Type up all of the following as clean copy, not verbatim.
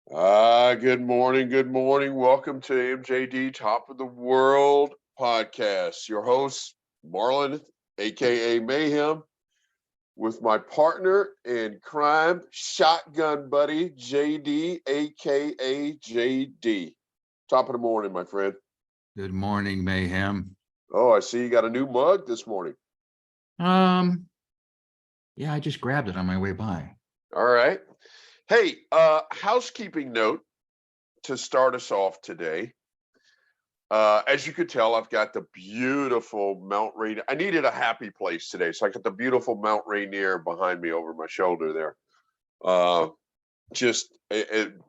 Good morning. Good morning. Welcome to MJD Top of the World podcast. Your host, Marlon, aka Mayhem, with my partner in crime, shotgun buddy, JD, aka JD. Top of the morning, my friend. Good morning, Mayhem. Oh, I see you got a new mug this morning. Um, yeah, I just grabbed it on my way by. All right. Hey, housekeeping note to start us off today. As you could tell, I've got the beautiful Mount Rainier. I needed a happy place today, so I got the beautiful Mount Rainier behind me over my shoulder there. Uh,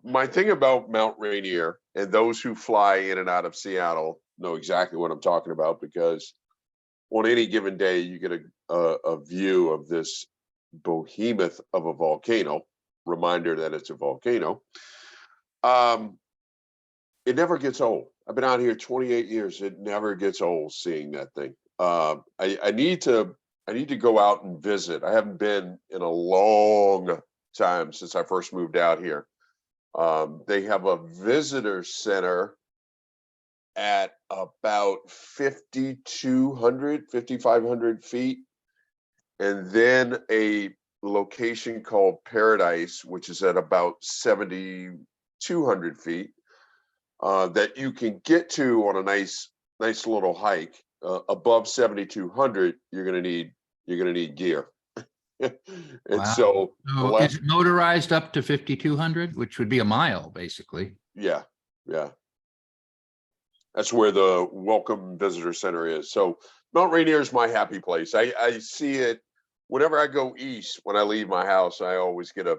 my thing about Mount Rainier, and those who fly in and out of Seattle know exactly what I'm talking about, because on any given day you get a view of this behemoth of a volcano. Reminder that it's a volcano. It never gets old. I've been out here 28 years. It never gets old seeing that thing. I need to go out and visit. I haven't been in a long time since I first moved out here. They have a visitor center at about 5,200, 5,500 feet, and then a location called Paradise, which is at about 7,200 feet. That you can get to on a nice little hike. Above 7,200, you're gonna need gear. And Wow. so So is it motorized up to 5,200, which would be a mile, basically? yeah, that's where the Welcome Visitor Center is. So Mount Rainier is my happy place. I see it whenever I go east. When I leave my house, I always get a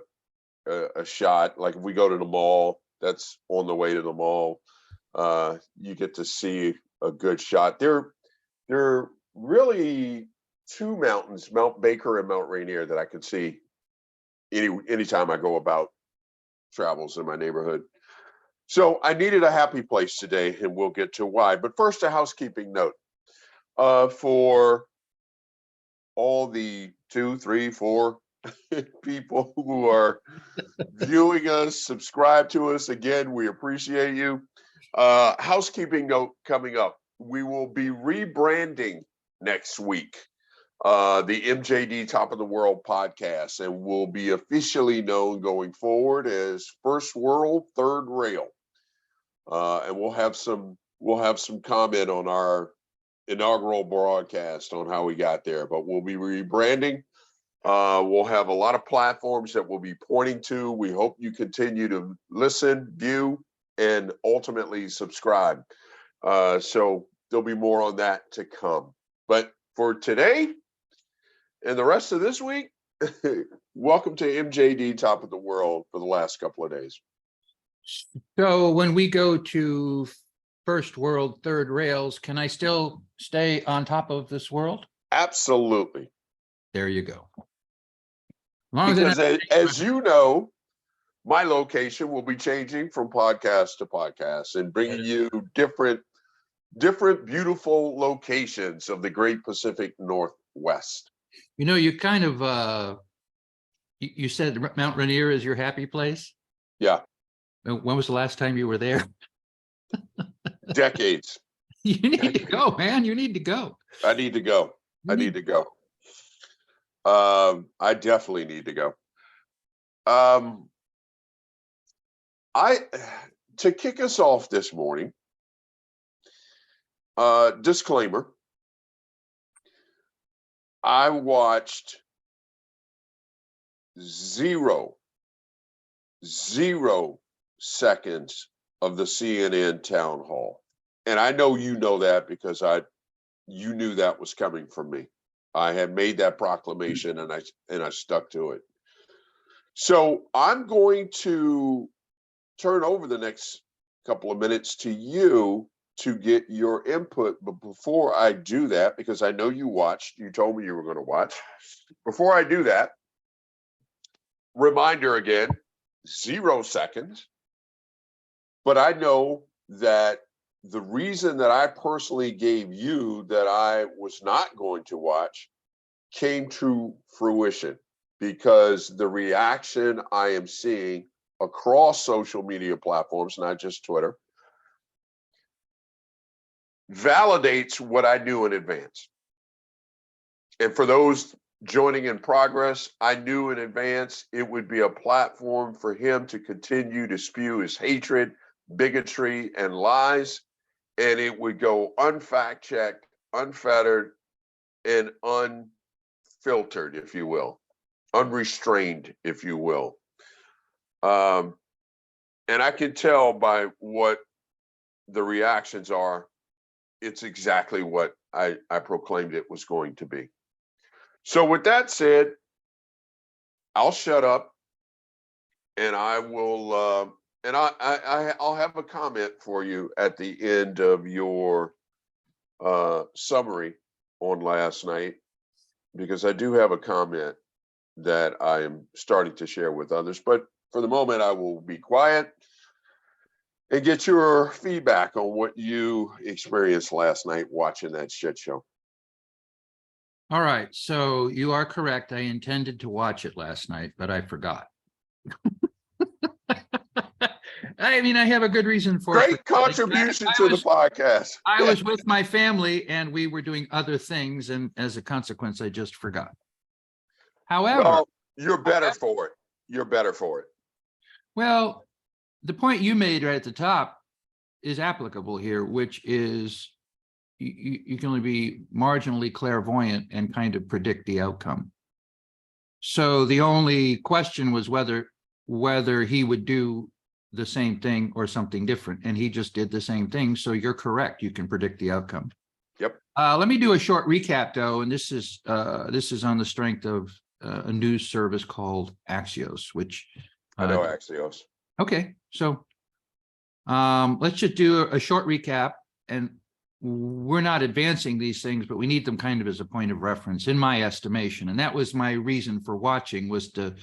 shot. Like if we go to the mall, that's on the way to the mall. You get to see a good shot. There are really two mountains, Mount Baker and Mount Rainier, that I can see anytime I go about travels in my neighborhood. So I needed a happy place today, and we'll get to why. But first, a housekeeping note. For all the 2, 3, 4 people who are viewing us, subscribe to us. Again, we appreciate you. Housekeeping note coming up. We will be rebranding next week, the MJD Top of the World podcast, and will be officially known going forward as First World Third Rail. And we'll have some comment on our inaugural broadcast on how we got there, but we'll be rebranding. We'll have a lot of platforms that we'll be pointing to. We hope you continue to listen, view, and ultimately subscribe. So there'll be more on that to come. But for today and the rest of this week, welcome to MJD Top of the World for the last couple of days. So when we go to First World Third Rails, can I still stay on top of this world? Absolutely. There you go. Because as you know, my location will be changing from podcast to podcast and bringing you different beautiful locations of the Great Pacific Northwest. You know, you kind of you said Mount Rainier is your happy place. Yeah. When was the last time you were there? Decades. You need to go, man. You need to go. I need to go. I need to go. I definitely need to go. To kick us off this morning, disclaimer, I watched zero seconds of the CNN town hall. And I know you know that because you knew that was coming from me. I had made that proclamation and I stuck to it. So I'm going to turn over the next couple of minutes to you to get your input. But before I do that, because I know you watched, you told me you were going to watch. Before I do that, reminder again, 0 seconds. But I know that the reason that I personally gave you that I was not going to watch came to fruition, because the reaction I am seeing across social media platforms, not just Twitter, validates what I knew in advance. And for those joining in progress, I knew in advance it would be a platform for him to continue to spew his hatred, bigotry, and lies. And it would go unfact checked, unfettered, and unfiltered, if you will, unrestrained, if you will. And I can tell by what the reactions are, it's exactly what I proclaimed it was going to be. So with that said, I'll shut up, and I will, and I'll have a comment for you at the end of your summary on last night, because I do have a comment that I am starting to share with others. But for the moment, I will be quiet and get your feedback on what you experienced last night watching that shit show. All right, so you are correct. I intended to watch it last night, but I forgot. I mean, I have a good reason for it. Great contribution to the podcast. I was with my family and we were doing other things, and as a consequence, I just forgot. However, Well, you're better for it. You're better for it. well, the point you made right at the top is applicable here, which is you can only be marginally clairvoyant and kind of predict the outcome. So the only question was whether he would do the same thing or something different, and he just did the same thing. So you're correct. You can predict the outcome. Yep. Let me do a short recap, though, and this is on the strength of a news service called Axios, which I know Axios. Okay, so let's just do a short recap, and we're not advancing these things, but we need them kind of as a point of reference, in my estimation. And that was my reason for watching, was to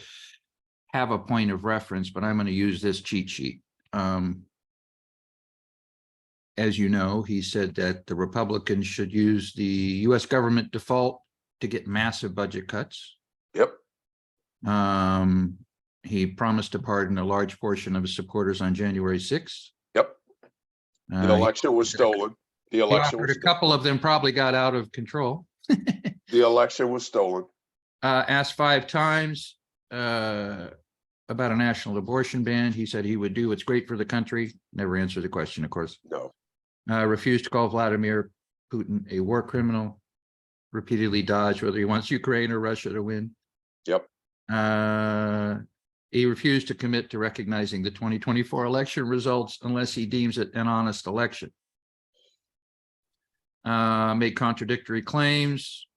have a point of reference, but I'm going to use this cheat sheet. As you know, he said that the Republicans should use the U.S. government default to get massive budget cuts. Yep. He promised to pardon a large portion of his supporters on January 6th. Yep. The election was stolen. The election was a couple of them probably got out of control. The election was stolen. Asked 5 times about a national abortion ban. He said he would do what's great for the country. Never answered the question, of course. No. Refused to call Vladimir Putin a war criminal. Repeatedly dodged whether he wants Ukraine or Russia to win. Yep. He refused to commit to recognizing the 2024 election results unless he deems it an honest election. Made contradictory claims.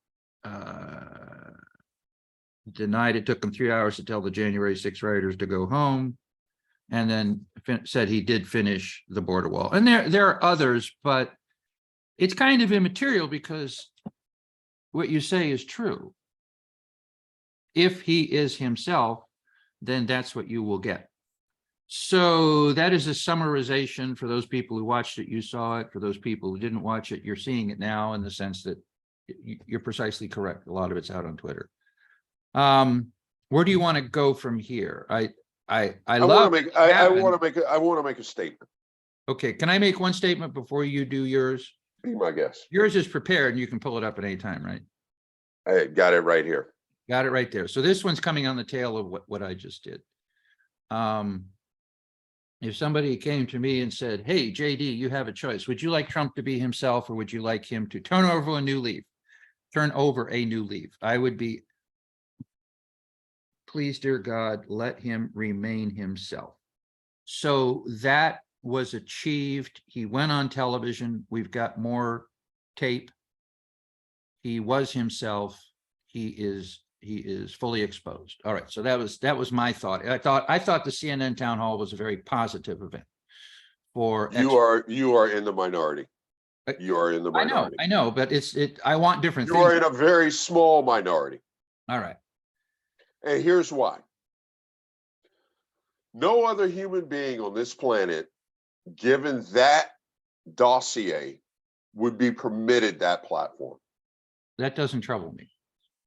Denied it took him 3 hours to tell the January 6 rioters to go home, and then said he did finish the border wall. And there are others, but it's kind of immaterial because what you say is true. If he is himself, then that's what you will get. So that is a summarization. For those people who watched it, you saw it. For those people who didn't watch it, you're seeing it now, in the sense that you're precisely correct. A lot of it's out on Twitter. Where do you want to go from here? I want to make a statement. Okay, can I make one statement before you do yours? Be my guest. Yours is prepared and you can pull it up at any time, right? I got it right here. Got it right there. So this one's coming on the tail of what I just did. If somebody came to me and said, hey, JD, you have a choice. Would you like Trump to be himself, or would you like him to turn over a new leaf? I would be, please, dear God, let him remain himself. So that was achieved. He went on television. We've got more tape. He was himself. He is fully exposed. All right. So that was my thought. I thought the CNN town hall was a very positive event for you are in the minority. You are in the minority. I know, but I want different things. You are in a very small minority. All right. And here's why. No other human being on this planet, given that dossier, would be permitted that platform. That doesn't trouble me.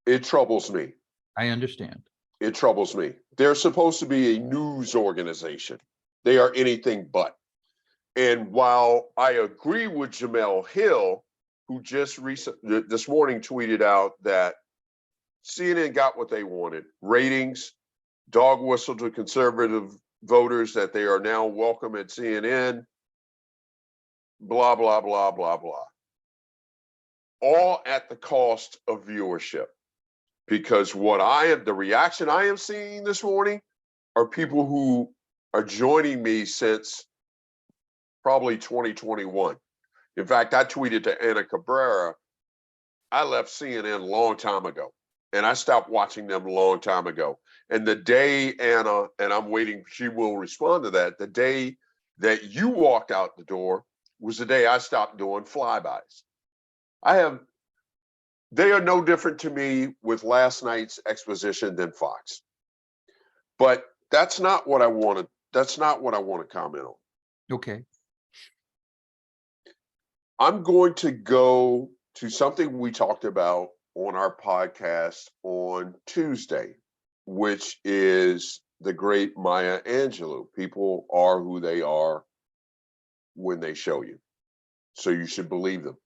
It troubles me. I understand. it troubles me. They're supposed to be a news organization. They are anything but. And while I agree with Jamel Hill, who just this morning tweeted out that CNN got what they wanted, ratings, dog whistle to conservative voters that they are now welcome at CNN, blah, blah, blah, blah, blah. All at the cost of viewership. Because the reaction I am seeing this morning are people who are joining me since probably 2021. In fact, I tweeted to Ana Cabrera, I left CNN a long time ago, and I stopped watching them a long time ago. And the day, Anna, and I'm waiting, she will respond to that, the day that you walked out the door was the day I stopped doing flybys. They are no different to me with last night's exposition than Fox. But that's not what I want to comment on. Okay. I'm going to go to something we talked about on our podcast on Tuesday, which is the great Maya Angelou. People are who they are when they show you. So you should believe them,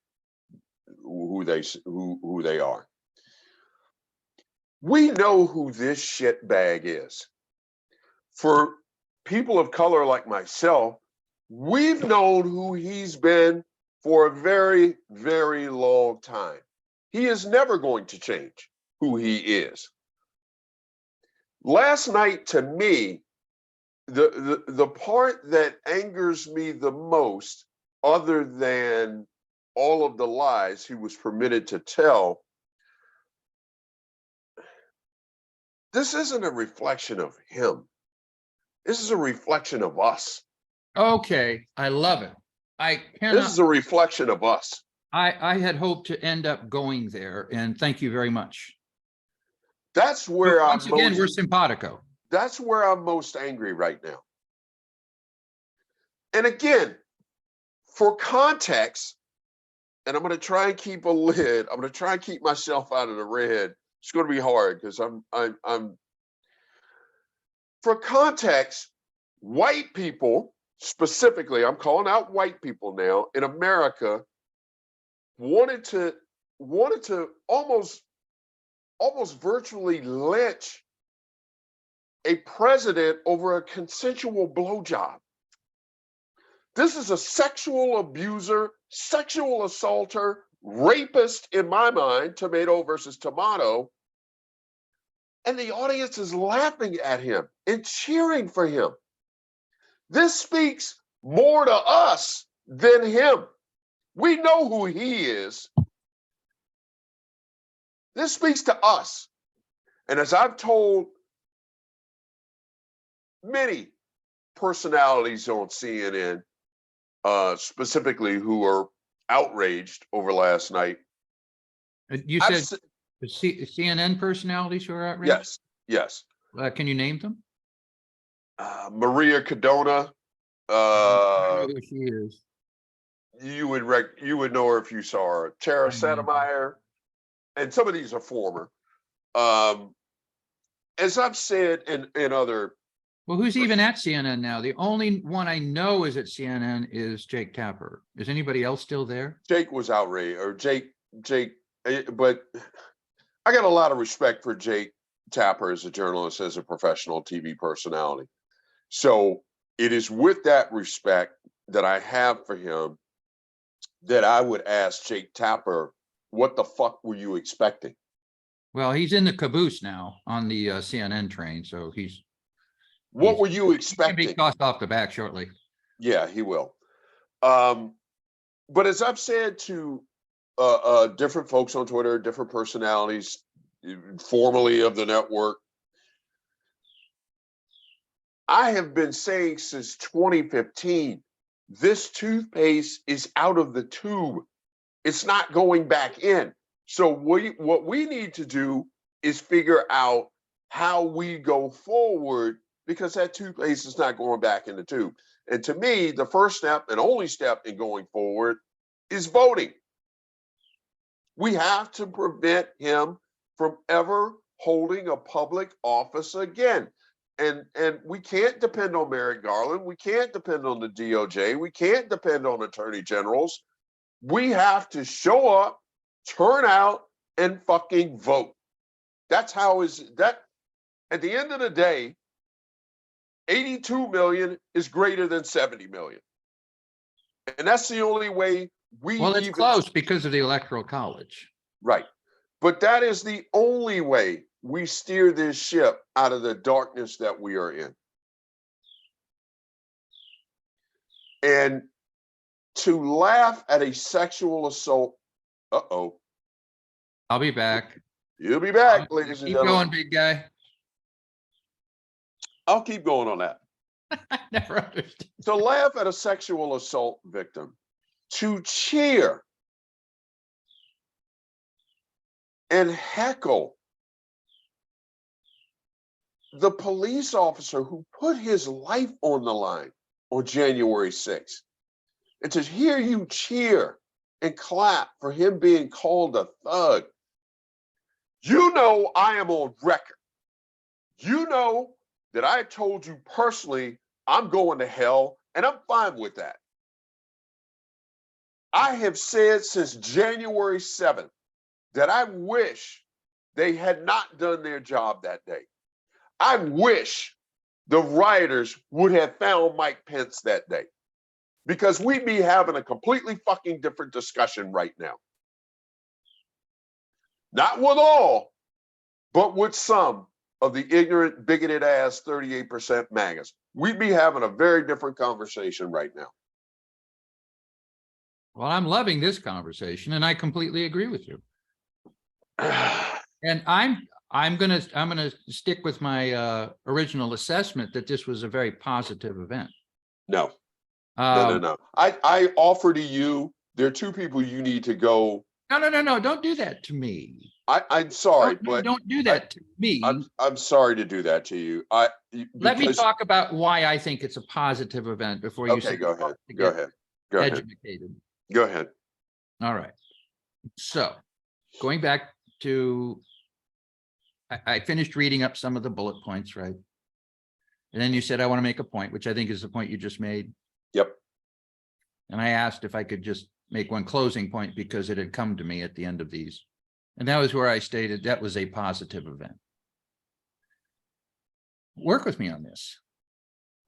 who they are. We know who this shitbag is. For people of color like myself, we've known who he's been for a very, very long time. He is never going to change who he is. Last night, to me, the part that angers me the most, other than all of the lies he was permitted to tell, this isn't a reflection of him. This is a reflection of us. Okay, I love it. This is a reflection of us. I had hoped to end up going there, and thank you very much. That's where once again, we're simpatico. That's where I'm most angry right now. And again, for context, and I'm going to try and keep a lid. I'm going to try and keep myself out of the red. It's going to be hard because I'm. For context, white people specifically, I'm calling out white people now in America, wanted to almost virtually lynch a president over a consensual blowjob. This is a sexual abuser, sexual assaulter, rapist in my mind, tomato versus tomato. And the audience is laughing at him and cheering for him. This speaks more to us than him. We know who he is. This speaks to us. And as I've told many personalities on CNN, specifically who are outraged over last night. You said CNN personalities who are outraged? Yes. Can you name them? Maria Cadona. I know who she is. You would know her if you saw her. Tara Sotomayor, and some of these are former. As I've said in other. Well, who's even at CNN now? The only one I know is at CNN is Jake Tapper. Is anybody else still there? Jake was outraged, or Jake, but I got a lot of respect for Jake Tapper as a journalist, as a professional TV personality. So it is with that respect that I have for him that I would ask Jake Tapper, what the fuck were you expecting? Well, he's in the caboose now on the CNN train, so he's. What were you expecting? He'll be tossed off the back shortly. Yeah, he will. But as I've said to different folks on Twitter, different personalities, formerly of the network, I have been saying since 2015, this toothpaste is out of the tube. It's not going back in. So what we need to do is figure out how we go forward, because that toothpaste is not going back in the tube. And to me, the first step and only step in going forward is voting. We have to prevent him from ever holding a public office again. And we can't depend on Merrick Garland. We can't depend on the DOJ. We can't depend on attorney generals. We have to show up, turn out, and fucking vote. That's how is that. At the end of the day, 82 million is greater than 70 million. And that's the only way we Well, it's even close because of the Electoral College. right. But that is the only way we steer this ship out of the darkness that we are in. And to laugh at a sexual assault, I'll be back. You'll be back, ladies and Keep gentlemen. going, big guy. I'll keep going on that. I never understood. To laugh at a sexual assault victim, to cheer and heckle the police officer who put his life on the line on January 6th, and to hear you cheer and clap for him being called a thug. You know I am on record. You know that I told you personally I'm going to hell, and I'm fine with that. I have said since January 7th that I wish they had not done their job that day. I wish the rioters would have found Mike Pence that day, because we'd be having a completely fucking different discussion right now. Not with all, but with some of the ignorant, bigoted ass 38% MAGAs. We'd be having a very different conversation right now. Well, I'm loving this conversation, and I completely agree with you. And I'm gonna stick with my original assessment that this was a very positive event. No. No. I offer to you, there are two people you need to go. No. Don't do that to me. I'm sorry, but don't do that to me. I'm sorry to do that to you. Let me talk about why I think it's a positive event before you say go ahead. Go ahead. Educated. Go ahead. All right. So going back to, I finished reading up some of the bullet points, right? And then you said, I want to make a point, which I think is the point you just made. Yep. And I asked if I could just make one closing point because it had come to me at the end of these. And that was where I stated that was a positive event. Work with me on this.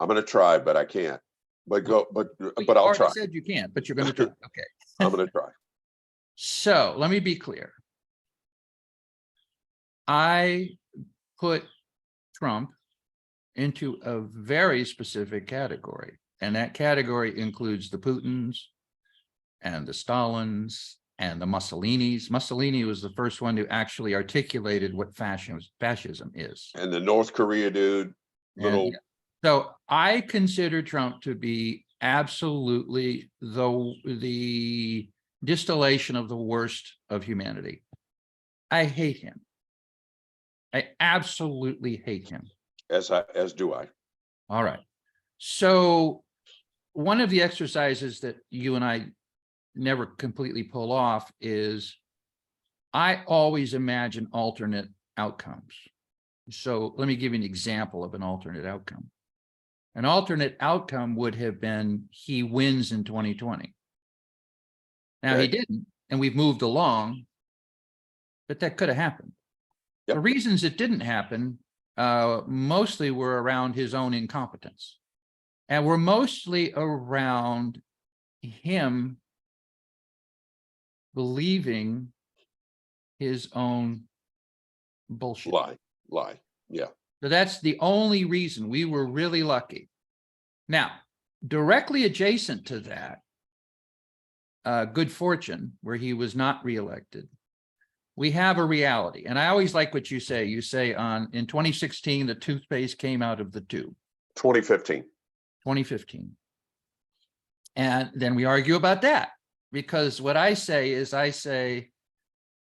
I'm going to try, but I can't. But I'll try. I said you can't, but you're going to try. Okay. I'm going to try. So let me be clear. I put Trump into a very specific category, and that category includes the Putins and the Stalins and the Mussolinis. Mussolini was the first one who actually articulated what fascism is. And the North Korea dude. So I consider Trump to be absolutely the distillation of the worst of humanity. I hate him. I absolutely hate him. As do I. All right. So one of the exercises that you and I never completely pull off is I always imagine alternate outcomes. So let me give you an example of an alternate outcome. An alternate outcome would have been he wins in 2020. Now he didn't, and we've moved along, but that could have happened. Yep. The reasons it didn't happen mostly were around his own incompetence, and were mostly around him believing his own bullshit. Lie. Yeah. So that's the only reason. We were really lucky. Now, directly adjacent to that, good fortune, where he was not reelected, we have a reality. And I always like what you say. You say in 2016, the toothpaste came out of the tube. 2015. And then we argue about that, because what I say,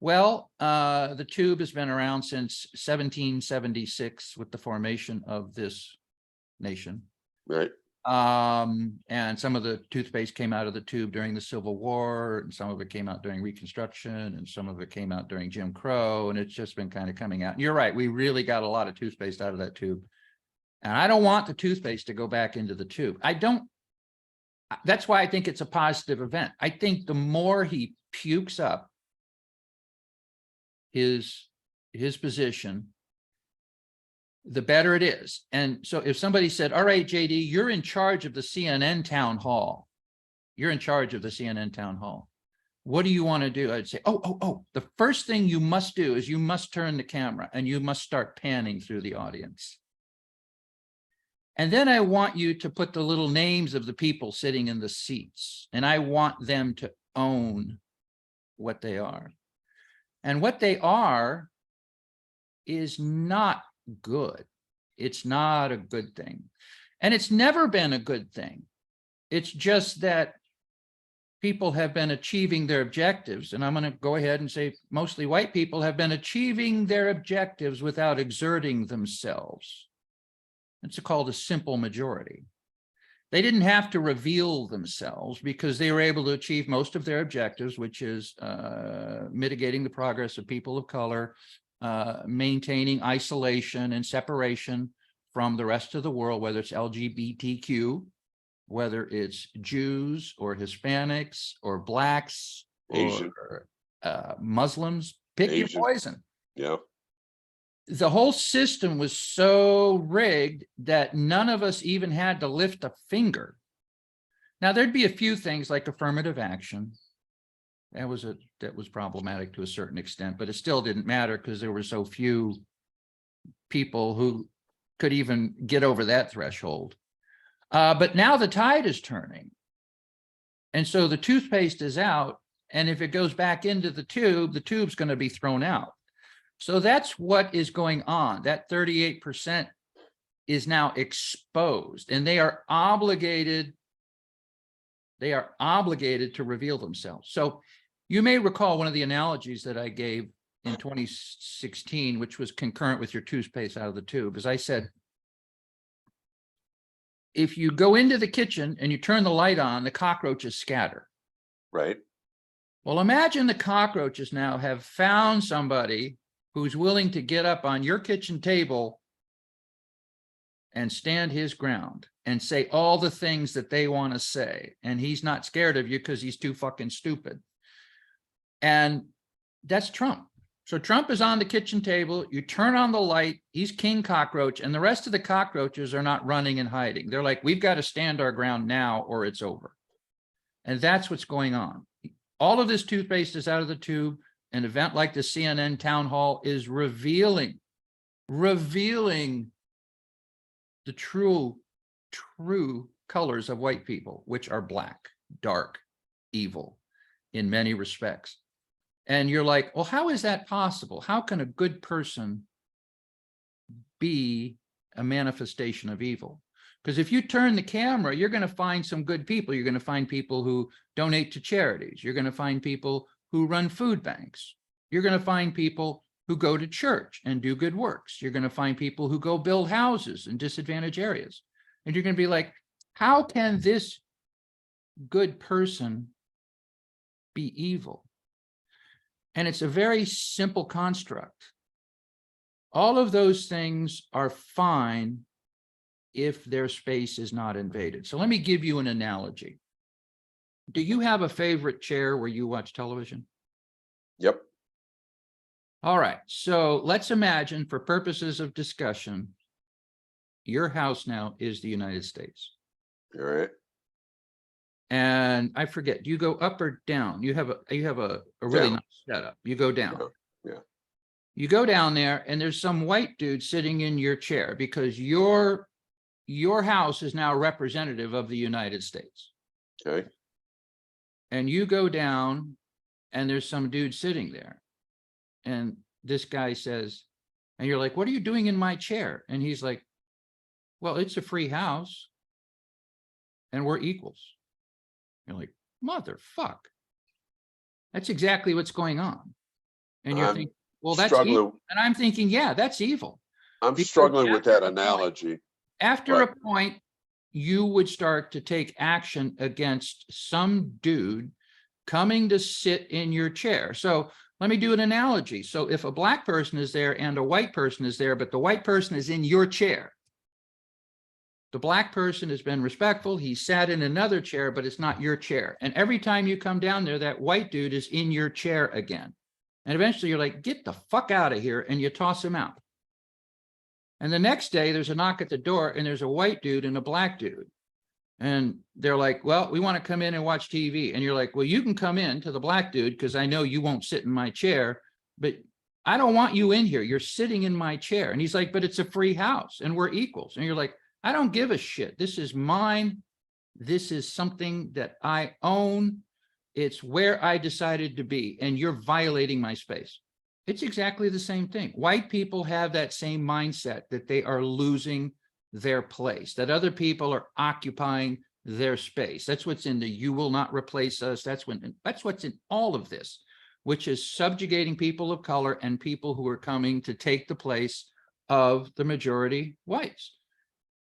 well, the tube has been around since 1776 with the formation of this nation. Right. And some of the toothpaste came out of the tube during the Civil War, and some of it came out during Reconstruction, and some of it came out during Jim Crow, and it's just been kind of coming out. And you're right, we really got a lot of toothpaste out of that tube. And I don't want the toothpaste to go back into the tube. That's why I think it's a positive event. I think the more he pukes up his position, the better it is. And so if somebody said, all right, JD, you're in charge of the CNN town hall. You're in charge of the CNN town hall. What do you want to do? I'd say, the first thing you must do is you must turn the camera and you must start panning through the audience. And then I want you to put the little names of the people sitting in the seats, and I want them to own what they are. And what they are is not good. It's not a good thing. And it's never been a good thing. It's just that people have been achieving their objectives. And I'm going to go ahead and say mostly white people have been achieving their objectives without exerting themselves. It's called a simple majority. They didn't have to reveal themselves because they were able to achieve most of their objectives, which is mitigating the progress of people of color, maintaining isolation and separation from the rest of the world, whether it's LGBTQ, whether it's Jews or Hispanics or Blacks Asian. or Muslims, pick Asian. your poison. Yeah. The whole system was so rigged that none of us even had to lift a finger. Now, there'd be a few things like affirmative action. That was problematic to a certain extent, but it still didn't matter because there were so few people who could even get over that threshold. But now the tide is turning. And so the toothpaste is out. And if it goes back into the tube's going to be thrown out. So that's what is going on. That 38% is now exposed, and they are obligated to reveal themselves. So you may recall one of the analogies that I gave in 2016, which was concurrent with your toothpaste out of the tube, is I said, if you go into the kitchen and you turn the light on, the cockroaches scatter. Right. Well, imagine the cockroaches now have found somebody who's willing to get up on your kitchen table and stand his ground and say all the things that they want to say. And he's not scared of you because he's too fucking stupid. And that's Trump. So Trump is on the kitchen table. You turn on the light. He's king cockroach. And the rest of the cockroaches are not running and hiding. They're like, we've got to stand our ground now or it's over. And that's what's going on. All of this toothpaste is out of the tube. An event like the CNN town hall is revealing the true colors of white people, which are black, dark, evil in many respects. And you're like, well, how is that possible? How can a good person be a manifestation of evil? Because if you turn the camera, you're going to find some good people. You're going to find people who donate to charities. You're going to find people who run food banks. You're going to find people who go to church and do good works. You're going to find people who go build houses in disadvantaged areas. And you're going to be like, how can this good person be evil? And it's a very simple construct. All of those things are fine if their space is not invaded. So let me give you an analogy. Do you have a favorite chair where you watch television? Yep. All right. So let's imagine, for purposes of discussion, your house now is the United States. All right. And I forget, do you go up or down? You have a really Down. nice setup. You go down. Yeah. You go down there and there's some white dude sitting in your chair because your house is now representative of the United States. Okay. And you go down and there's some dude sitting there. And this guy says, and you're like, what are you doing in my chair? And he's like, well, it's a free house and we're equals. You're like, motherfuck. That's exactly what's going on. And you're thinking, well, that's evil. And I'm thinking, yeah, that's evil. I'm Because struggling with that after a point- analogy. After Right. a point, you would start to take action against some dude coming to sit in your chair. So let me do an analogy. So if a black person is there and a white person is there, but the white person is in your chair, the black person has been respectful. He sat in another chair, but it's not your chair. And every time you come down there, that white dude is in your chair again. And eventually you're like, get the fuck out of here. And you toss him out. And the next day there's a knock at the door and there's a white dude and a black dude. And they're like, well, we want to come in and watch TV. And you're like, well, you can come in to the black dude because I know you won't sit in my chair, but I don't want you in here. You're sitting in my chair. And he's like, but it's a free house and we're equals. And you're like, I don't give a shit. This is mine. This is something that I own. It's where I decided to be, and you're violating my space. It's exactly the same thing. White people have that same mindset that they are losing their place, that other people are occupying their space. That's what's in the "you will not replace us." That's what's in all of this, which is subjugating people of color and people who are coming to take the place of the majority whites.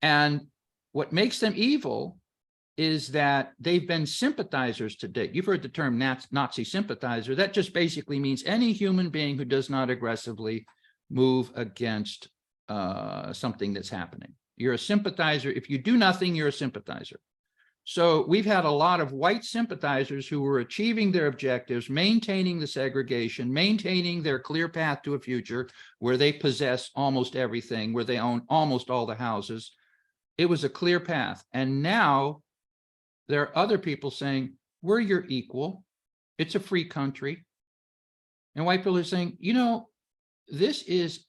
And what makes them evil is that they've been sympathizers to date. You've heard the term Nazi sympathizer. That just basically means any human being who does not aggressively move against something that's happening. You're a sympathizer. If you do nothing, you're a sympathizer. So we've had a lot of white sympathizers who were achieving their objectives, maintaining the segregation, maintaining their clear path to a future where they possess almost everything, where they own almost all the houses. It was a clear path. And now there are other people saying, we're your equal. It's a free country. And white people are saying, you know, this is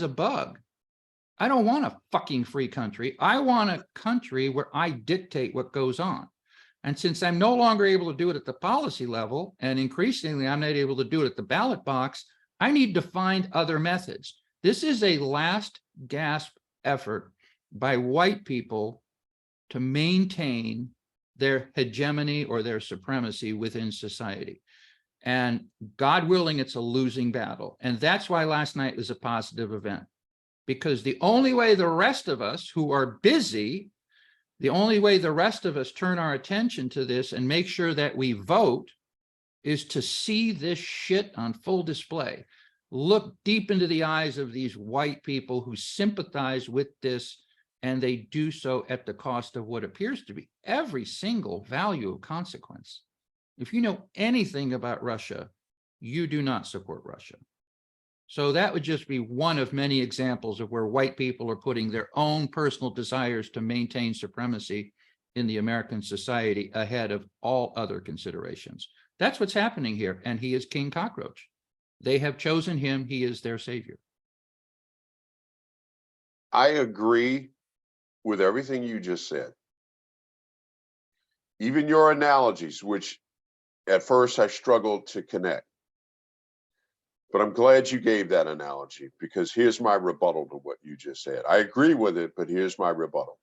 a bug. I don't want a fucking free country. I want a country where I dictate what goes on. And since I'm no longer able to do it at the policy level, and increasingly I'm not able to do it at the ballot box, I need to find other methods. This is a last gasp effort by white people to maintain their hegemony or their supremacy within society. And God willing, it's a losing battle. And that's why last night was a positive event, because the only way the rest of us who are busy, the only way the rest of us turn our attention to this and make sure that we vote is to see this shit on full display. Look deep into the eyes of these white people who sympathize with this, and they do so at the cost of what appears to be every single value of consequence. If you know anything about Russia, you do not support Russia. So that would just be one of many examples of where white people are putting their own personal desires to maintain supremacy in the American society ahead of all other considerations. That's what's happening here. And he is King Cockroach. They have chosen him. He is their savior. I agree with everything you just said. Even your analogies, which at first I struggled to connect. But I'm glad you gave that analogy, because here's my rebuttal to what you just said. I agree with it, but here's my rebuttal.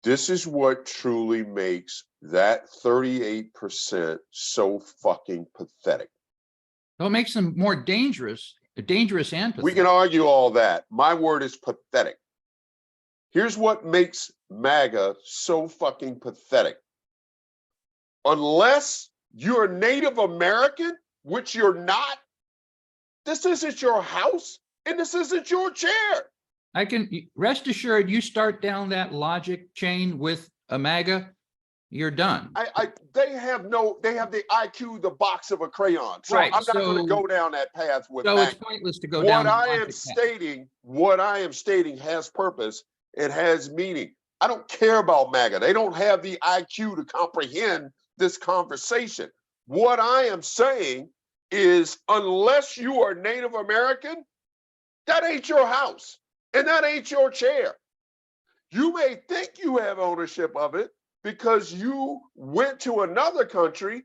This is what truly makes that 38% so fucking pathetic. Well, it makes them more dangerous and pathetic. We can argue all that. My word is pathetic. Here's what makes MAGA so fucking pathetic. Unless you're Native American, which you're not, this isn't your house and this isn't your chair. I can rest assured, you start down that logic chain with a MAGA, you're done. They have the IQ, the box of a crayon. So right, I'm not going to go down that path with so MAGA. It's pointless to go down. What I am stating has purpose. It has meaning. I don't care about MAGA. They don't have the IQ to comprehend this conversation. What I am saying is, unless you are Native American, that ain't your house and that ain't your chair. You may think you have ownership of it because you went to another country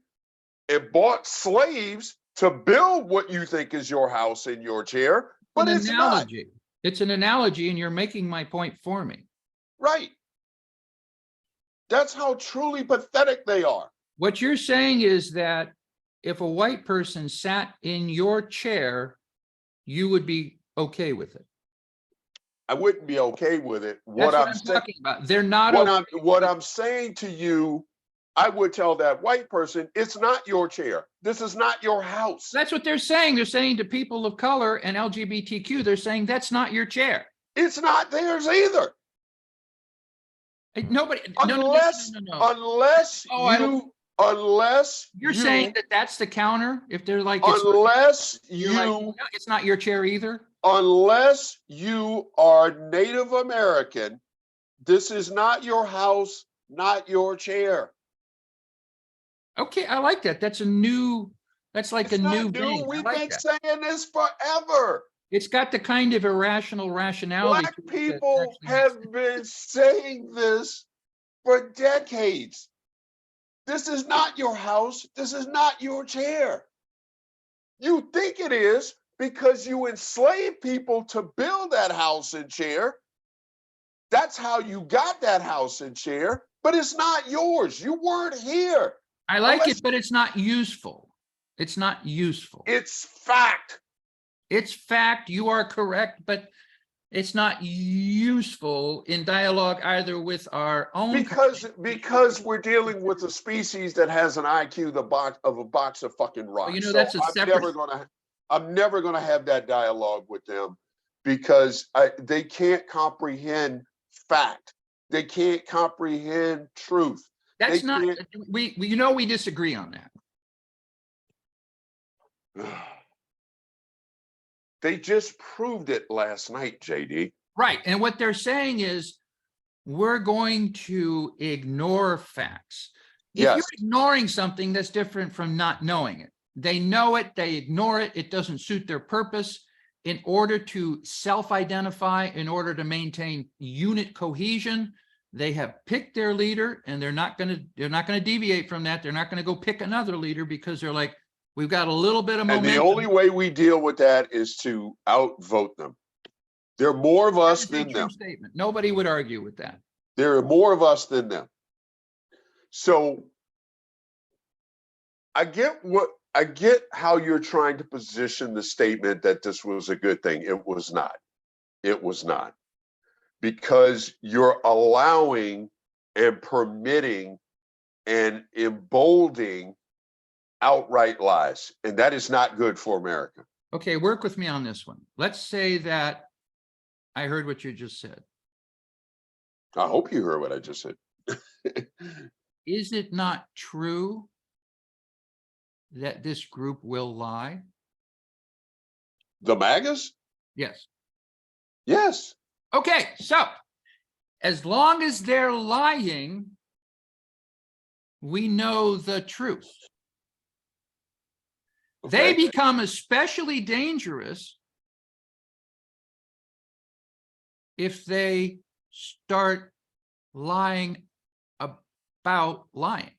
and bought slaves to build what you think is your house and your chair, but it's not. It's an analogy, and you're making my point for me. Right. That's how truly pathetic they are. What you're saying is that if a white person sat in your chair, you would be okay with it. I wouldn't be okay with it. That's what I'm talking about. They're not What okay. I'm saying to you, I would tell that white person, it's not your chair. This is not your house. That's what they're saying. They're saying to people of color and LGBTQ, they're saying that's not your chair. It's not theirs either. Nobody, Unless you're saying that that's the counter. If they're like, it's not your chair either. Unless you are Native American, this is not your house, not your chair. Okay, I like that. That's like a new vein. We've been saying this forever. It's got the kind of irrational rationality. Black people have been saying this for decades. This is not your house. This is not your chair. You think it is because you enslaved people to build that house and chair. That's how you got that house and chair, but it's not yours. You weren't here. I like it, but it's not useful. It's not useful. It's fact. It's fact. You are correct, but it's not useful in dialogue either with our own. Because we're dealing with a species that has an IQ of a box of fucking rocks. Well, you know, that's a separate. I'm never gonna have that dialogue with them because they can't comprehend fact. They can't comprehend truth. That's not, we disagree on that. They just proved it last night, JD. Right. And what they're saying is we're going to ignore facts. If you're ignoring something, that's different from not knowing it. They know it, they ignore it, it doesn't suit their purpose. In order to self-identify, in order to maintain unit cohesion, they have picked their leader, and they're not going to deviate from that. They're not going to go pick another leader because they're like, we've got a little bit of momentum. And the only way we deal with that is to outvote them. There are more of us than them. Statement. Nobody would argue with that. There are more of us than them. So I get how you're trying to position the statement that this was a good thing. It was not. It was not. Because you're allowing and permitting and emboldening outright lies, and that is not good for America. Okay, work with me on this one. Let's say that I heard what you just said. I hope you heard what I just said. Is it not true that this group will lie? The MAGAs? Yes. Yes. Okay, so as long as they're lying, we know the truth. Okay. They become especially dangerous if they start lying about lying.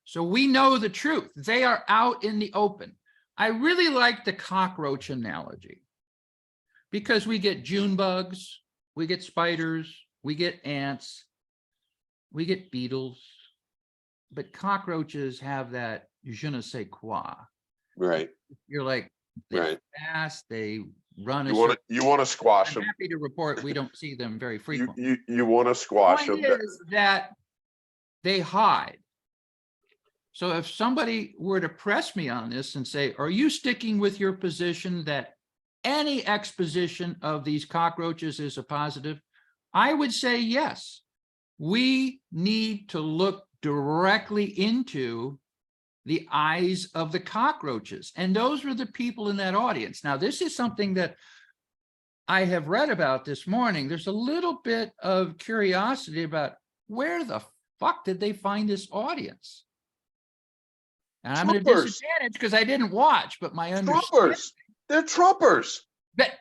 So we know the truth. They are out in the open. I really like the cockroach analogy because we get June bugs, we get spiders, we get ants, we get beetles, but cockroaches have that je ne sais quoi. Right. You're like, they're fast, they run. You want to squash them. I'm happy to report we don't see them very frequently. You want to squash them. The point is that they hide. So if somebody were to press me on this and say, are you sticking with your position that any exposition of these cockroaches is a positive? I would say yes. We need to look directly into the eyes of the cockroaches. And those were the people in that audience. Now, this is something that I have read about this morning. There's a little bit of curiosity about where the fuck did they find this audience? And I'm at a disadvantage because I didn't watch, but my understanding. They're Trumpers. But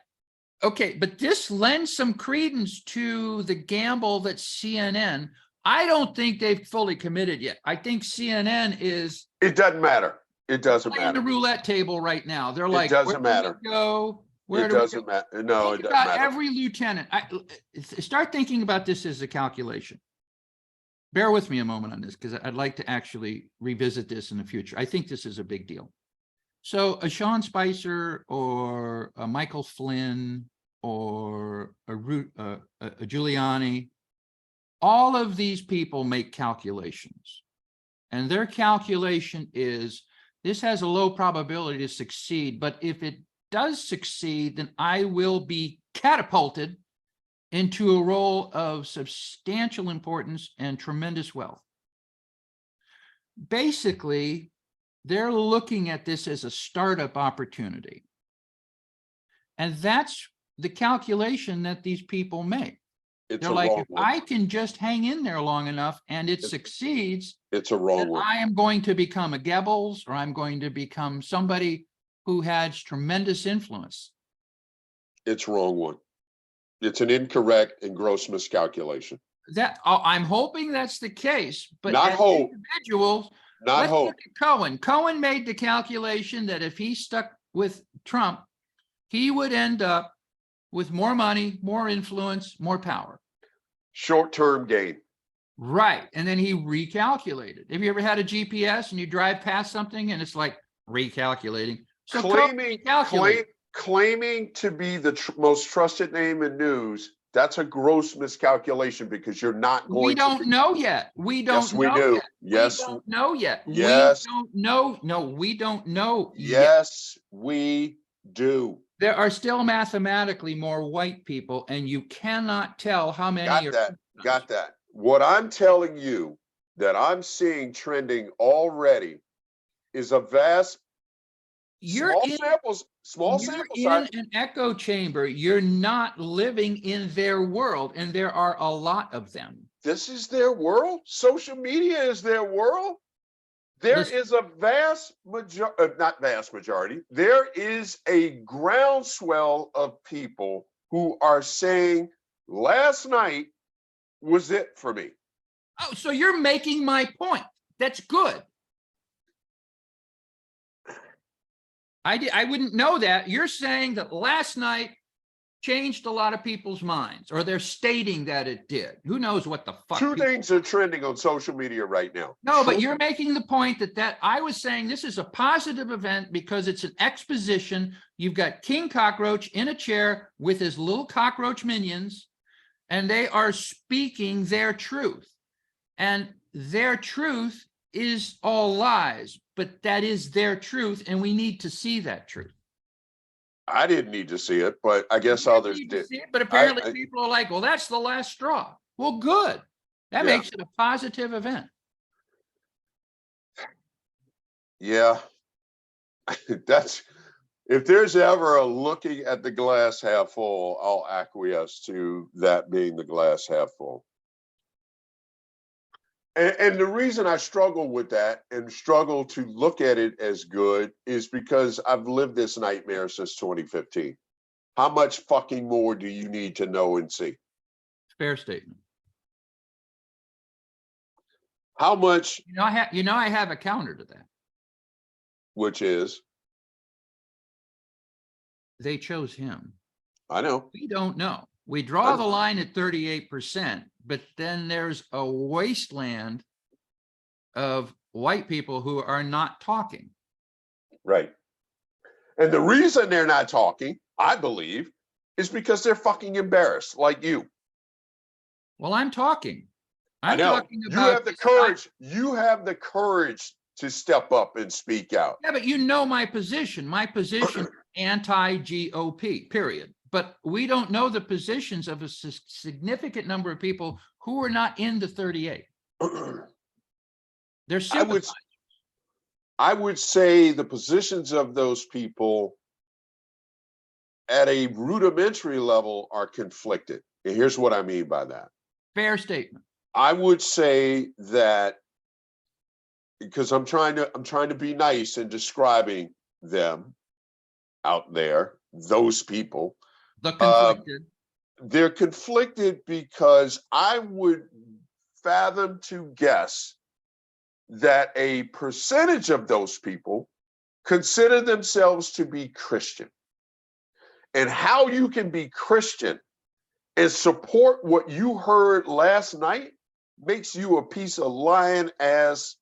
okay, but this lends some credence to the gamble that CNN. I don't think they've fully committed yet. I think CNN is. It doesn't matter. It doesn't matter. The roulette table right now. They're like, it doesn't matter. Go. It doesn't matter. No, it doesn't matter. Every lieutenant. Start thinking about this as a calculation. Bear with me a moment on this because I'd like to actually revisit this in the future. I think this is a big deal. So a Sean Spicer or a Michael Flynn or a Giuliani, all of these people make calculations. And their calculation is, this has a low probability to succeed, but if it does succeed, then I will be catapulted into a role of substantial importance and tremendous wealth. Basically, they're looking at this as a startup opportunity. And that's the calculation that these people make. It's They're a like, wrong if one. I can just hang in there long enough and it succeeds, It's a wrong then one. I am going to become a Goebbels, or I'm going to become somebody who has tremendous influence. It's wrong one. It's an incorrect and gross miscalculation. That I'm hoping that's the case, but Not as hope. individuals, Not let's hope. look at Cohen. Cohen made the calculation that if he stuck with Trump, he would end up with more money, more influence, more power. Short-term gain. Right. And then he recalculated. Have you ever had a GPS and you drive past something and it's like recalculating? So Claiming to be the most trusted name in news, that's a gross miscalculation because you're not going we to don't be. know yet. We don't Yes, we know do. yet. Yes. We don't know yet. Yes. We don't know. No, we don't know yet. Yes, we do. There are still mathematically more white people, and you cannot tell how many Got are. that. Got that. What I'm telling you that I'm seeing trending already is a vast small sample size. In an echo chamber. You're not living in their world, and there are a lot of them. This is their world. Social media is their world. There is a vast majority, not vast majority, there is a groundswell of people who are saying last night was it for me. Oh, so you're making my point. That's good. I wouldn't know that. You're saying that last night changed a lot of people's minds, or they're stating that it did. Who knows what the fuck? Two things are trending on social media right now. No, but you're making the point that I was saying this is a positive event because it's an exposition. You've got King Cockroach in a chair with his little cockroach minions, and they are speaking their truth. And their truth is all lies, but that is their truth, and we need to see that truth. I didn't need to see it, but I guess others did. But apparently people are like, well, that's the last straw. Well, good. That makes it a positive event. Yeah. That's, if there's ever a looking at the glass half full, I'll acquiesce to that being the glass half full. And the reason I struggle with that and struggle to look at it as good is because I've lived this nightmare since 2015. How much fucking more do you need to know and see? Fair statement. How much? I have a counter to that. Which is? They chose him. I know. We don't know. We draw the line at 38%, but then there's a wasteland of white people who are not talking. Right. And the reason they're not talking, I believe, is because they're fucking embarrassed, like you. Well, I'm talking. I know. You have the courage. You have the courage to step up and speak out. Yeah, but you know my position. My position anti-GOP, period. But we don't know the positions of a significant number of people who are not in the 38. They're sympathizers. I would say the positions of those people at a rudimentary level are conflicted. And here's what I mean by that. Fair statement. I would say that, because I'm trying to be nice in describing them out there, those people. The conflicted. They're conflicted because I would fathom to guess that a percentage of those people consider themselves to be Christian. And how you can be Christian and support what you heard last night makes you a piece of lying ass.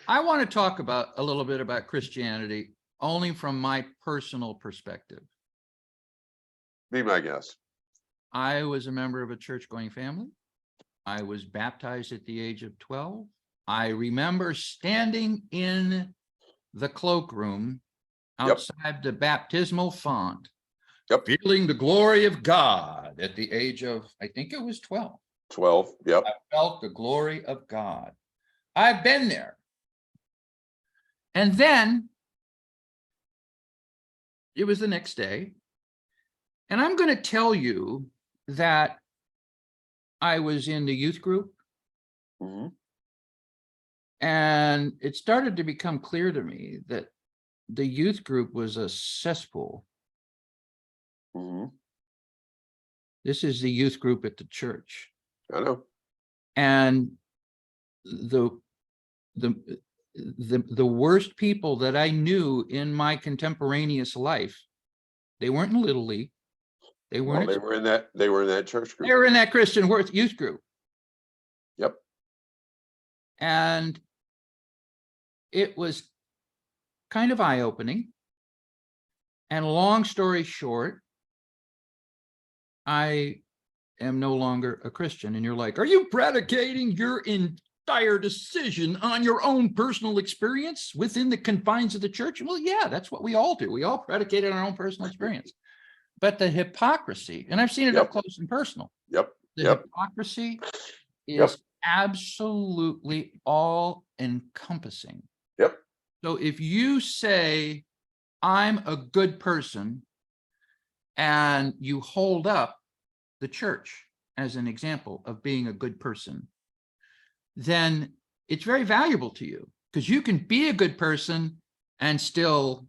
I want to talk about a little bit about Christianity only from my personal perspective. Be my guest. I was a member of a church-going family. I was baptized at the age of 12. I remember standing in the cloakroom Yep. outside the baptismal font, Yep. feeling the glory of God at the age of, I think it was 12. 12. Yep. I felt the glory of God. I've been there. And then it was the next day. And I'm going to tell you that I was in the youth group. Hmm. And it started to become clear to me that the youth group was a cesspool. Hmm. This is the youth group at the church. I know. And the worst people that I knew in my contemporaneous life, they weren't in Little League. They Well, weren't. they were in that church group. They were in that Christian youth group. Yep. And it was kind of eye-opening. And long story short, I am no longer a Christian. And you're like, are you predicating your entire decision on your own personal experience within the confines of the church? Well, yeah, that's what we all do. We all predicate on our own personal experience. But the hypocrisy, and I've seen it Yep. up close and personal. Yep. The Yep. hypocrisy Yep. is absolutely all encompassing. Yep. So if you say, I'm a good person, and you hold up the church as an example of being a good person, then it's very valuable to you, because you can be a good person and still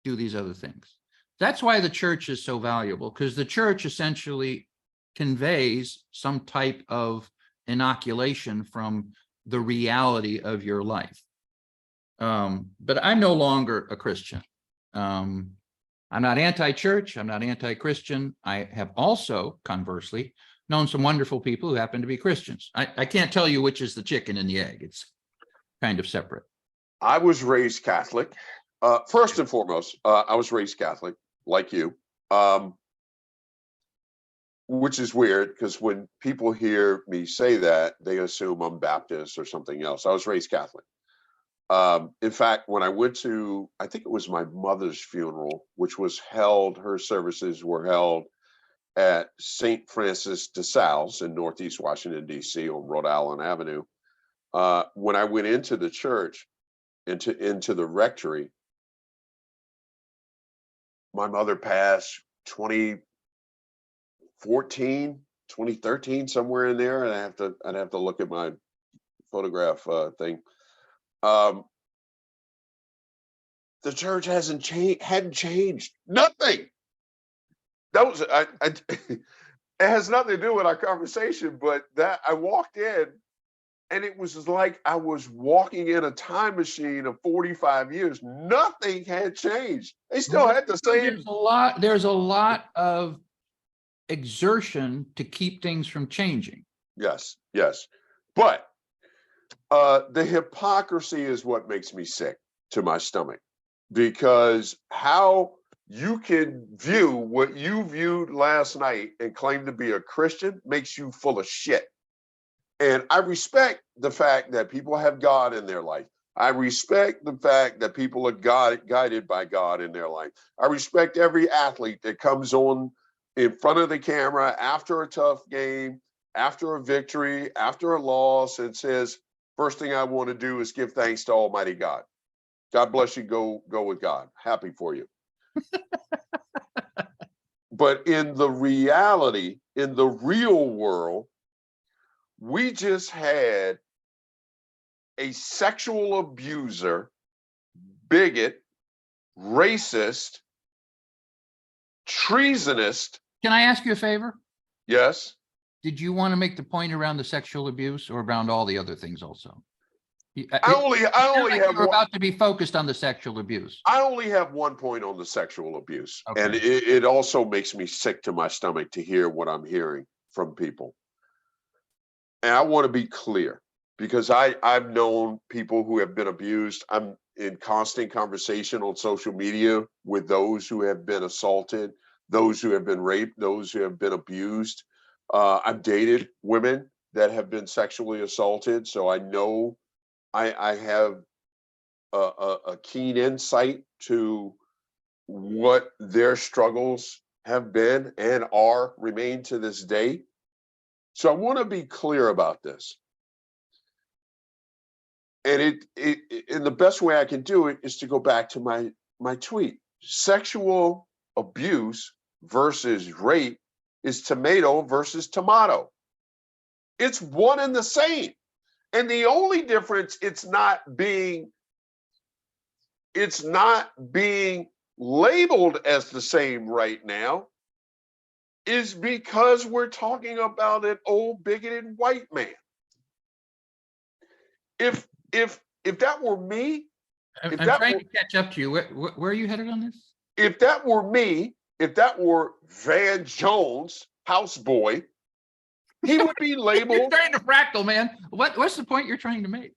do these other things. That's why the church is so valuable, because the church essentially conveys some type of inoculation from the reality of your life. But I'm no longer a Christian. I'm not anti-church. I'm not anti-Christian. I have also, conversely, known some wonderful people who happen to be Christians. I can't tell you which is the chicken and the egg. It's kind of separate. I was raised Catholic. First and foremost, I was raised Catholic, like you, which is weird because when people hear me say that, they assume I'm Baptist or something else. I was raised Catholic. In fact, when I went to, I think it was my mother's funeral, which was held, her services were held at St. Francis de Sales in Northeast Washington, D.C. on Rhode Island Avenue. When I went into the church, into the rectory, my mother passed 2014, 2013, somewhere in there. And I'd have to look at my photograph thing. The church hadn't changed. Nothing. That was it has nothing to do with our conversation, but that I walked in and it was like I was walking in a time machine of 45 years. Nothing had changed. They still had the same. There's a lot of exertion to keep things from changing. Yes, yes. But the hypocrisy is what makes me sick to my stomach, because how you can view what you viewed last night and claim to be a Christian makes you full of shit. And I respect the fact that people have God in their life. I respect the fact that people are guided by God in their life. I respect every athlete that comes on in front of the camera after a tough game, after a victory, after a loss, and says, first thing I want to do is give thanks to Almighty God. God bless you. Go with God. Happy for you. But in the reality, in the real world, we just had a sexual abuser, bigot, racist, treasonous. Can I ask you a favor? Yes. Did you want to make the point around the sexual abuse or around all the other things also? I only have you're about to be focused on the sexual abuse. I only have one point on the sexual abuse. Okay. And it also makes me sick to my stomach to hear what I'm hearing from people. And I want to be clear, because I've known people who have been abused. I'm in constant conversation on social media with those who have been assaulted. those who have been raped, those who have been abused. I've dated women that have been sexually assaulted, so I know I have a keen insight to what their struggles have been and are remain to this day. So I want to be clear about this. And and the best way I can do it is to go back to my tweet. Sexual abuse versus rape is tomato versus tomato. It's one and the same. And the only difference, it's not being labeled as the same right now, is because we're talking about an old bigoted white man. If that were me, I'm trying to catch up to you. Where are you headed on this? if that were me, if that were Van Jones, houseboy, he would be You're labeled. trying to fractal, man. What's the point you're trying to make?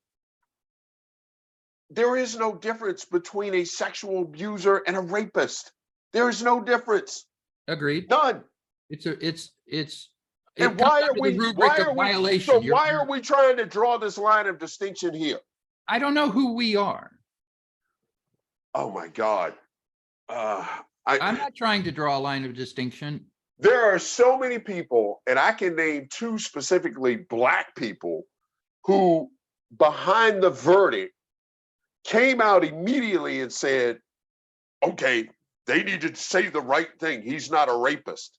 There is no difference between a sexual abuser and a rapist. There is no difference. Agreed. None. It And comes why are under the we? rubric Why of are we? violation. So why are we trying to draw this line of distinction here? I don't know who we are. Oh my God. I'm not trying to draw a line of distinction. There are so many people, and I can name two specifically Black people who, behind the verdict, came out immediately and said, okay, they need to say the right thing. He's not a rapist.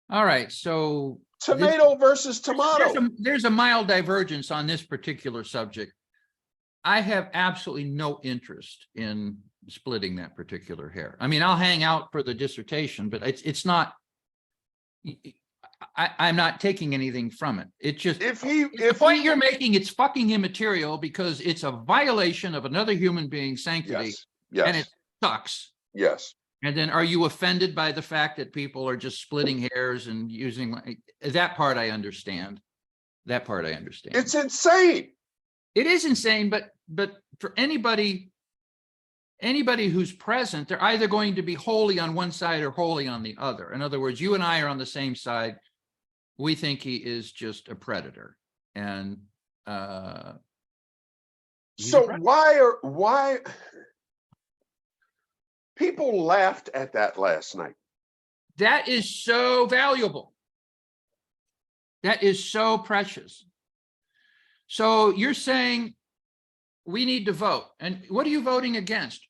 All right, so Tomato versus tomato. there's a mild divergence on this particular subject. I have absolutely no interest in splitting that particular hair. I mean, I'll hang out for the dissertation, but it's not. I'm not taking anything from it. It just the point you're making, it's fucking immaterial because it's a violation of another human being's sanctity. Yes, yes. And it sucks. Yes. And then are you offended by the fact that people are just splitting hairs and using that part? I understand. That part I understand. It's insane. It is insane, but for anybody who's present, they're either going to be wholly on one side or wholly on the other. In other words, you and I are on the same side. We think he is just a predator. And so why people laughed at that last night? That is so valuable. That is so precious. So you're saying we need to vote. And what are you voting against?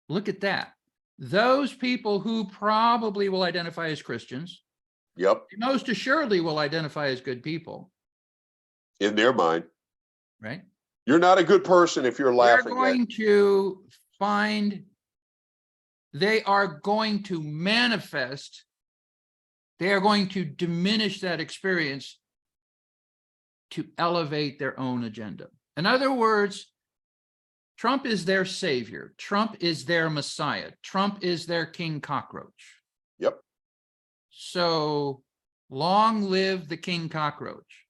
Look at that. Those people who probably will identify as Christians. Yep. Most assuredly will identify as good people. In their mind. Right? You're not a good person if you're laughing. They're going to find, they are going to manifest, they are going to diminish that experience to elevate their own agenda. In other words, Trump is their savior. Trump is their messiah. Trump is their king cockroach. Yep. So long live the king cockroach.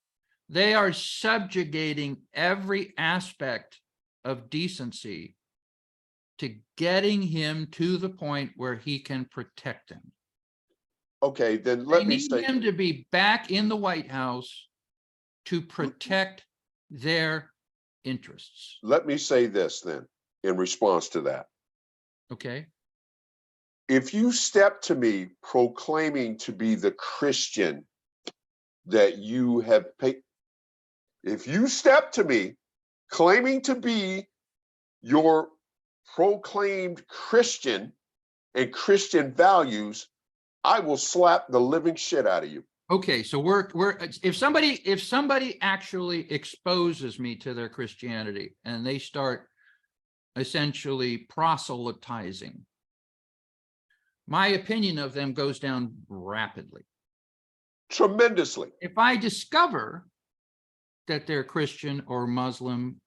They are subjugating every aspect of decency to getting him to the point where he can protect him. Okay, then let me say. They need him to be back in the White House to protect their interests. Let me say this then, in response to that. Okay. If you step to me proclaiming to be the Christian that you have paid, if you step to me claiming to be your proclaimed Christian and Christian values, I will slap the living shit out of you. Okay, so we're if somebody actually exposes me to their Christianity and they start essentially proselytizing, my opinion of them goes down rapidly. Tremendously. If I discover that they're Christian or Muslim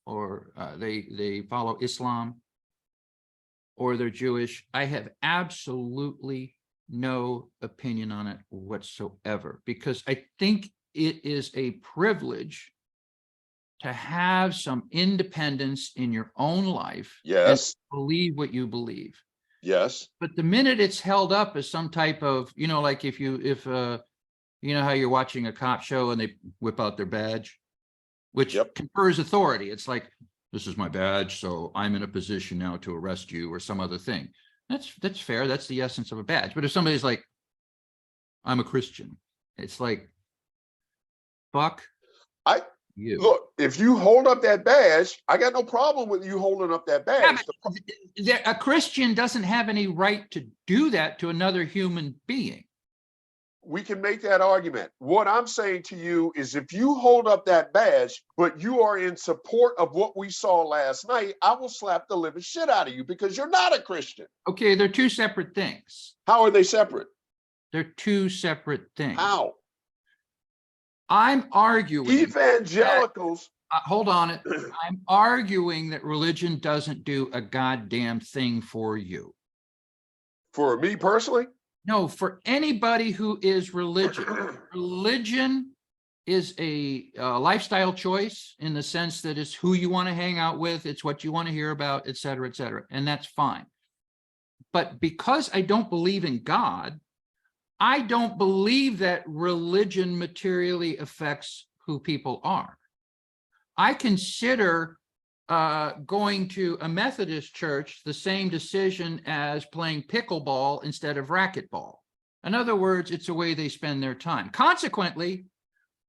or they follow Islam or they're Jewish, I have absolutely no opinion on it whatsoever, because I think it is a privilege to have some independence in your own life. Yes. And believe what you believe. Yes. But the minute it's held up as some type of, like if you know how you're watching a cop show and they whip out their badge, which Yep. confers authority. It's like, this is my badge, so I'm in a position now to arrest you or some other thing. That's fair. That's the essence of a badge. But if somebody's like, I'm a Christian, it's like, fuck I you. look, if you hold up that badge, I got no problem with you holding up that Yeah, badge. but a Christian doesn't have any right to do that to another human being. We can make that argument. What I'm saying to you is if you hold up that badge, but you are in support of what we saw last night, I will slap the living shit out of you because you're not a Christian. Okay, they're two separate things. How are they separate? They're two separate things. How? I'm arguing Evangelicals. hold on it. I'm arguing that religion doesn't do a goddamn thing for you. For me personally? No, for anybody who is religious. Religion is a lifestyle choice in the sense that it's who you want to hang out with, it's what you want to hear about, et cetera, and that's fine. But because I don't believe in God, I don't believe that religion materially affects who people are. I consider going to a Methodist church the same decision as playing pickleball instead of racquetball. In other words, it's a way they spend their time. Consequently,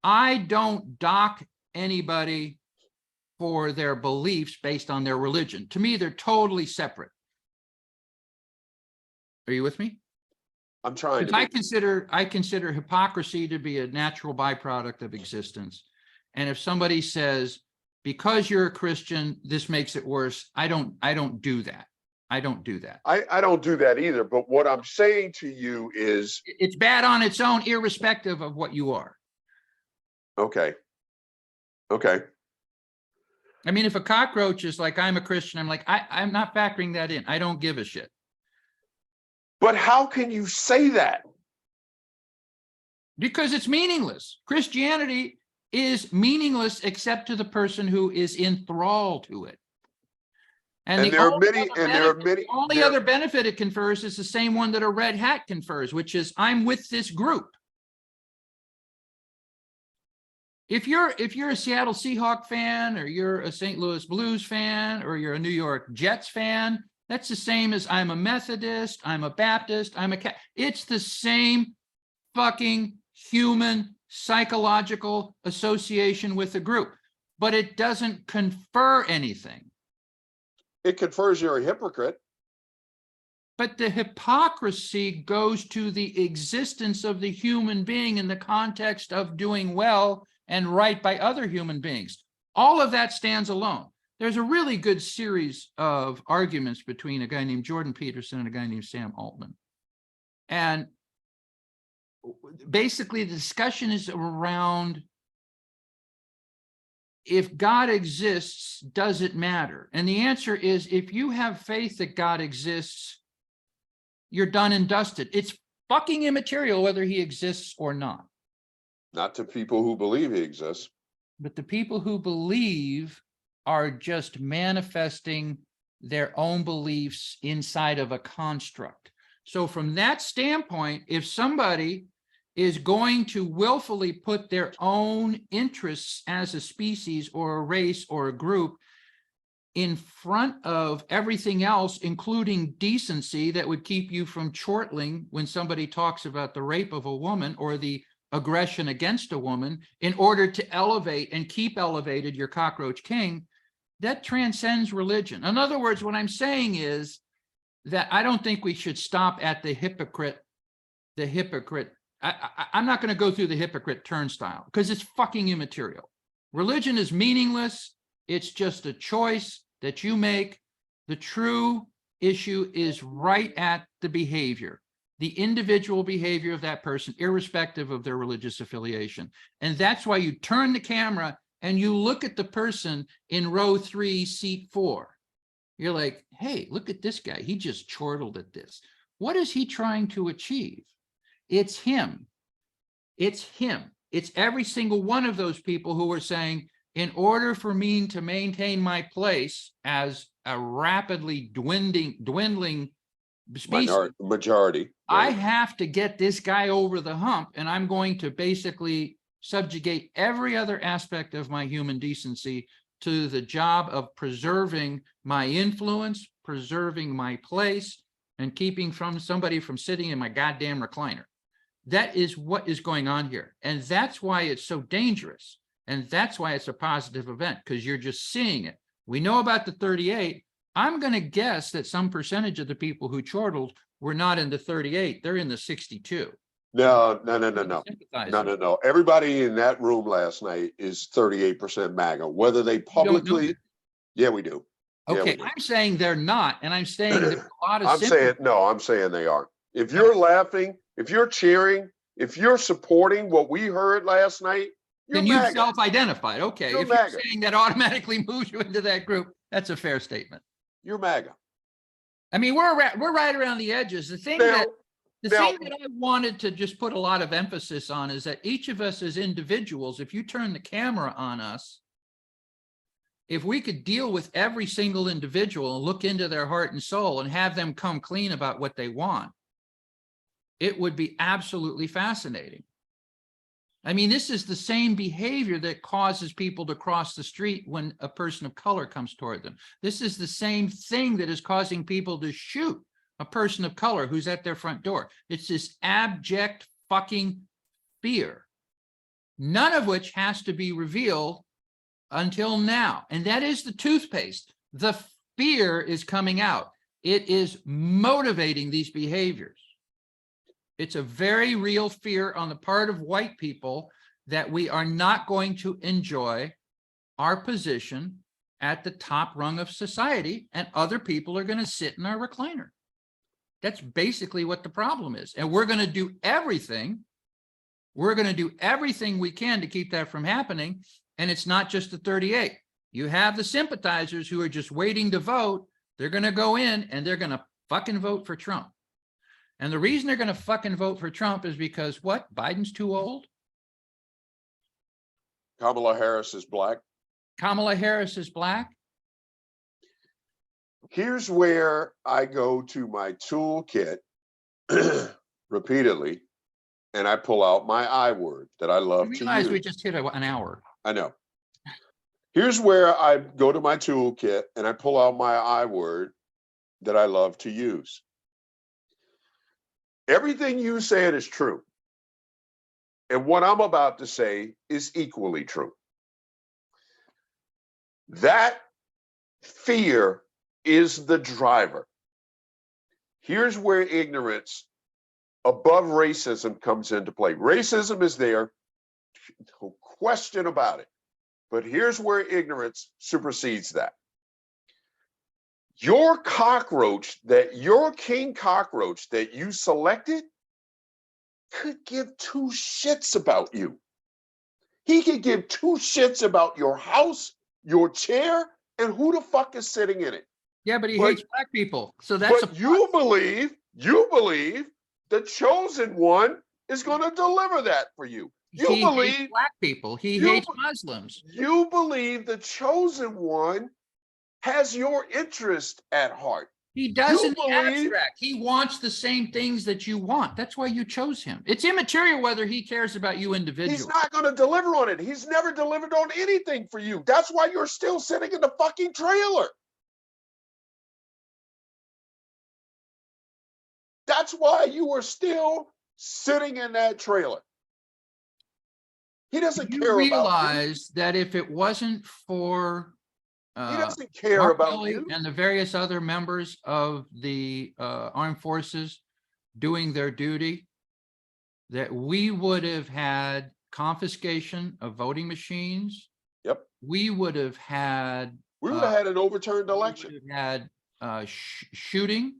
I don't dock anybody for their beliefs based on their religion. To me, they're totally separate. Are you with me? I'm trying to. I consider hypocrisy to be a natural byproduct of existence. And if somebody says, because you're a Christian, this makes it worse, I don't do that. I don't do that. I don't do that either. But what I'm saying to you is it's bad on its own, irrespective of what you are. Okay. Okay. I mean, if a cockroach is like, I'm a Christian, I'm like, I'm not factoring that in. I don't give a shit. But how can you say that? Because it's meaningless. Christianity is meaningless except to the person who is enthralled to it. And the only other benefit it confers is the same one that a red hat confers, which is I'm with this group. If you're a Seattle Seahawks fan, or you're a St. Louis Blues fan, or you're a New York Jets fan, that's the same as I'm a Methodist, I'm a Baptist, it's the same fucking human psychological association with the group, but it doesn't confer anything. It confers you're a hypocrite. But the hypocrisy goes to the existence of the human being in the context of doing well and right by other human beings. All of that stands alone. There's a really good series of arguments between a guy named Jordan Peterson and a guy named Sam Altman. And basically the discussion is around, if God exists, does it matter? And the answer is, if you have faith that God exists, you're done and dusted. It's fucking immaterial whether he exists or not. Not to people who believe he exists. But the people who believe are just manifesting their own beliefs inside of a construct. So from that standpoint, if somebody is going to willfully put their own interests as a species or a race or a group in front of everything else, including decency that would keep you from chortling when somebody talks about the rape of a woman or the aggression against a woman, in order to elevate and keep elevated your cockroach king, that transcends religion. In other words, what I'm saying is that I don't think we should stop at the hypocrite. I'm not going to go through the hypocrite turnstile because it's fucking immaterial. Religion is meaningless. It's just a choice that you make. The true issue is right at the behavior, the individual behavior of that person, irrespective of their religious affiliation. And that's why you turn the camera and you look at the person in row 3, seat 4. You're like, hey, look at this guy. He just chortled at this. What is he trying to achieve? It's him. It's him. It's every single one of those people who are saying, in order for me to maintain my place as a rapidly dwindling species. Majority. I Right. have to get this guy over the hump, and I'm going to basically subjugate every other aspect of my human decency to the job of preserving my influence, preserving my place, and keeping from somebody from sitting in my goddamn recliner. That is what is going on here. And that's why it's so dangerous. And that's why it's a positive event, because you're just seeing it. We know about the 38. I'm going to guess that some percentage of the people who chortled were not in the 38. They're in the 62. No. Sympathizers. No. Everybody in that room last night is 38% MAGA, whether they You don't know publicly. that. Yeah, we do. Yeah, Okay, we do. I'm saying they're not, and I'm saying there's a lot of I'm saying they aren't. If you're laughing, if you're cheering, if you're supporting what we heard last night, you're then you've MAGA. self-identified. Okay, You're if you're MAGA. saying that automatically moves you into that group, that's a fair statement. You're MAGA. I mean, we're right around the edges. The thing Now, that I wanted to just put a lot of emphasis on is that each of us as individuals, if you turn the camera on us, if we could deal with every single individual and look into their heart and soul and have them come clean about what they want, it would be absolutely fascinating. I mean, this is the same behavior that causes people to cross the street when a person of color comes toward them. This is the same thing that is causing people to shoot a person of color who's at their front door. It's this abject fucking fear, none of which has to be revealed until now. And that is the toothpaste. The fear is coming out. It is motivating these behaviors. It's a very real fear on the part of white people that we are not going to enjoy our position at the top rung of society, and other people are going to sit in our recliner. That's basically what the problem is. And we're going to do everything. We're going to do everything we can to keep that from happening. And it's not just the 38. You have the sympathizers who are just waiting to vote. They're going to go in and they're going to fucking vote for Trump. And the reason they're going to fucking vote for Trump is because what? Biden's too old? Kamala Harris is black. Kamala Harris is black? Here's where I go to my toolkit repeatedly, and I pull out my I word that I love to use. We just hit an hour. I know. Here's where I go to my toolkit and I pull out my I word that I love to use. Everything you said is true. And what I'm about to say is equally true. That fear is the driver. Here's where ignorance above racism comes into play. Racism is there, no question about it. But here's where ignorance supersedes that. Your king cockroach that you selected could give two shits about you. He could give two shits about your house, your chair, and who the fuck is sitting in it. Yeah, but he hates black people. So that's you believe the chosen one is going to deliver that for you. He hates black people. He hates Muslims. You believe the chosen one has your interest at heart. He does in the abstract. He wants the same things that you want. That's why you chose him. It's immaterial whether he cares about you individually. He's not going to deliver on it. He's never delivered on anything for you. That's why you're still sitting in the fucking trailer. That's why you are still sitting in that trailer. He doesn't care about you. Realize that if it wasn't for he doesn't care about you and the various other members of the armed forces doing their duty, that we would have had confiscation of voting machines. Yep. We would have had an overturned election. We would have had shooting.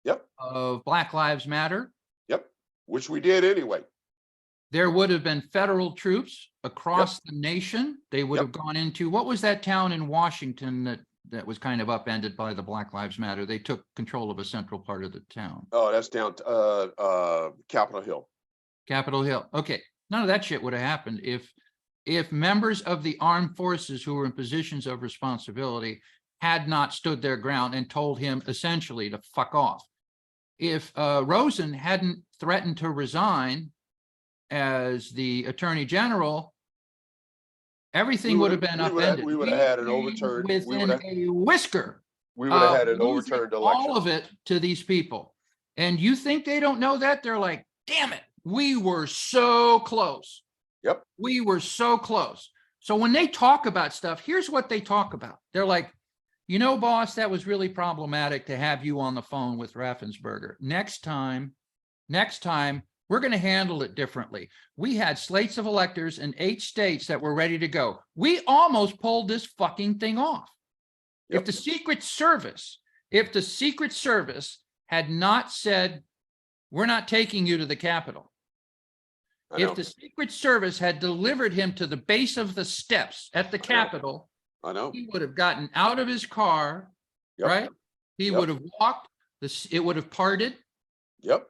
Yep. Of Black Lives Matter. Yep. Which we did anyway. There would have been federal troops across the nation. They would have gone into, what was that town in Washington that was kind of upended by the Black Lives Matter? They took control of a central part of the town. Oh, that's down Capitol Hill. Capitol Hill. Okay. None of that shit would have happened if members of the armed forces who were in positions of responsibility had not stood their ground and told him essentially to fuck off. if Rosen hadn't threatened to resign as the Attorney General, everything would have been upended. We would have had an came overturned. within a whisker. We would have had an Losing overturned election. all of it to these people. And you think they don't know that? They're like, damn it, we were so close. Yep. We were so close. So when they talk about stuff, here's what they talk about. They're like, you know, boss, that was really problematic to have you on the phone with Raffensperger. Next time, we're going to handle it differently. We had slates of electors in 8 states that were ready to go. We almost pulled this fucking thing off. Yep. If the Secret Service had not said, we're not taking you to the Capitol. If the Secret Service had delivered him to the base of the steps at the Capitol, I know. he would have gotten out of his car, Yep. right? He would have walked, it would have parted, Yep.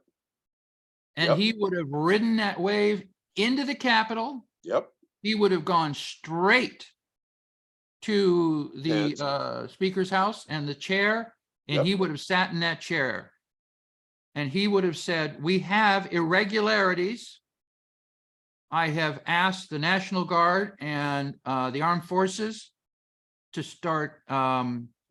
and he would have ridden that wave into the Capitol. Yep. He would have gone straight to the Speaker's house and the chair, and he would have sat in that chair. And he would have said, we have irregularities. I have asked the National Guard and the Armed Forces to start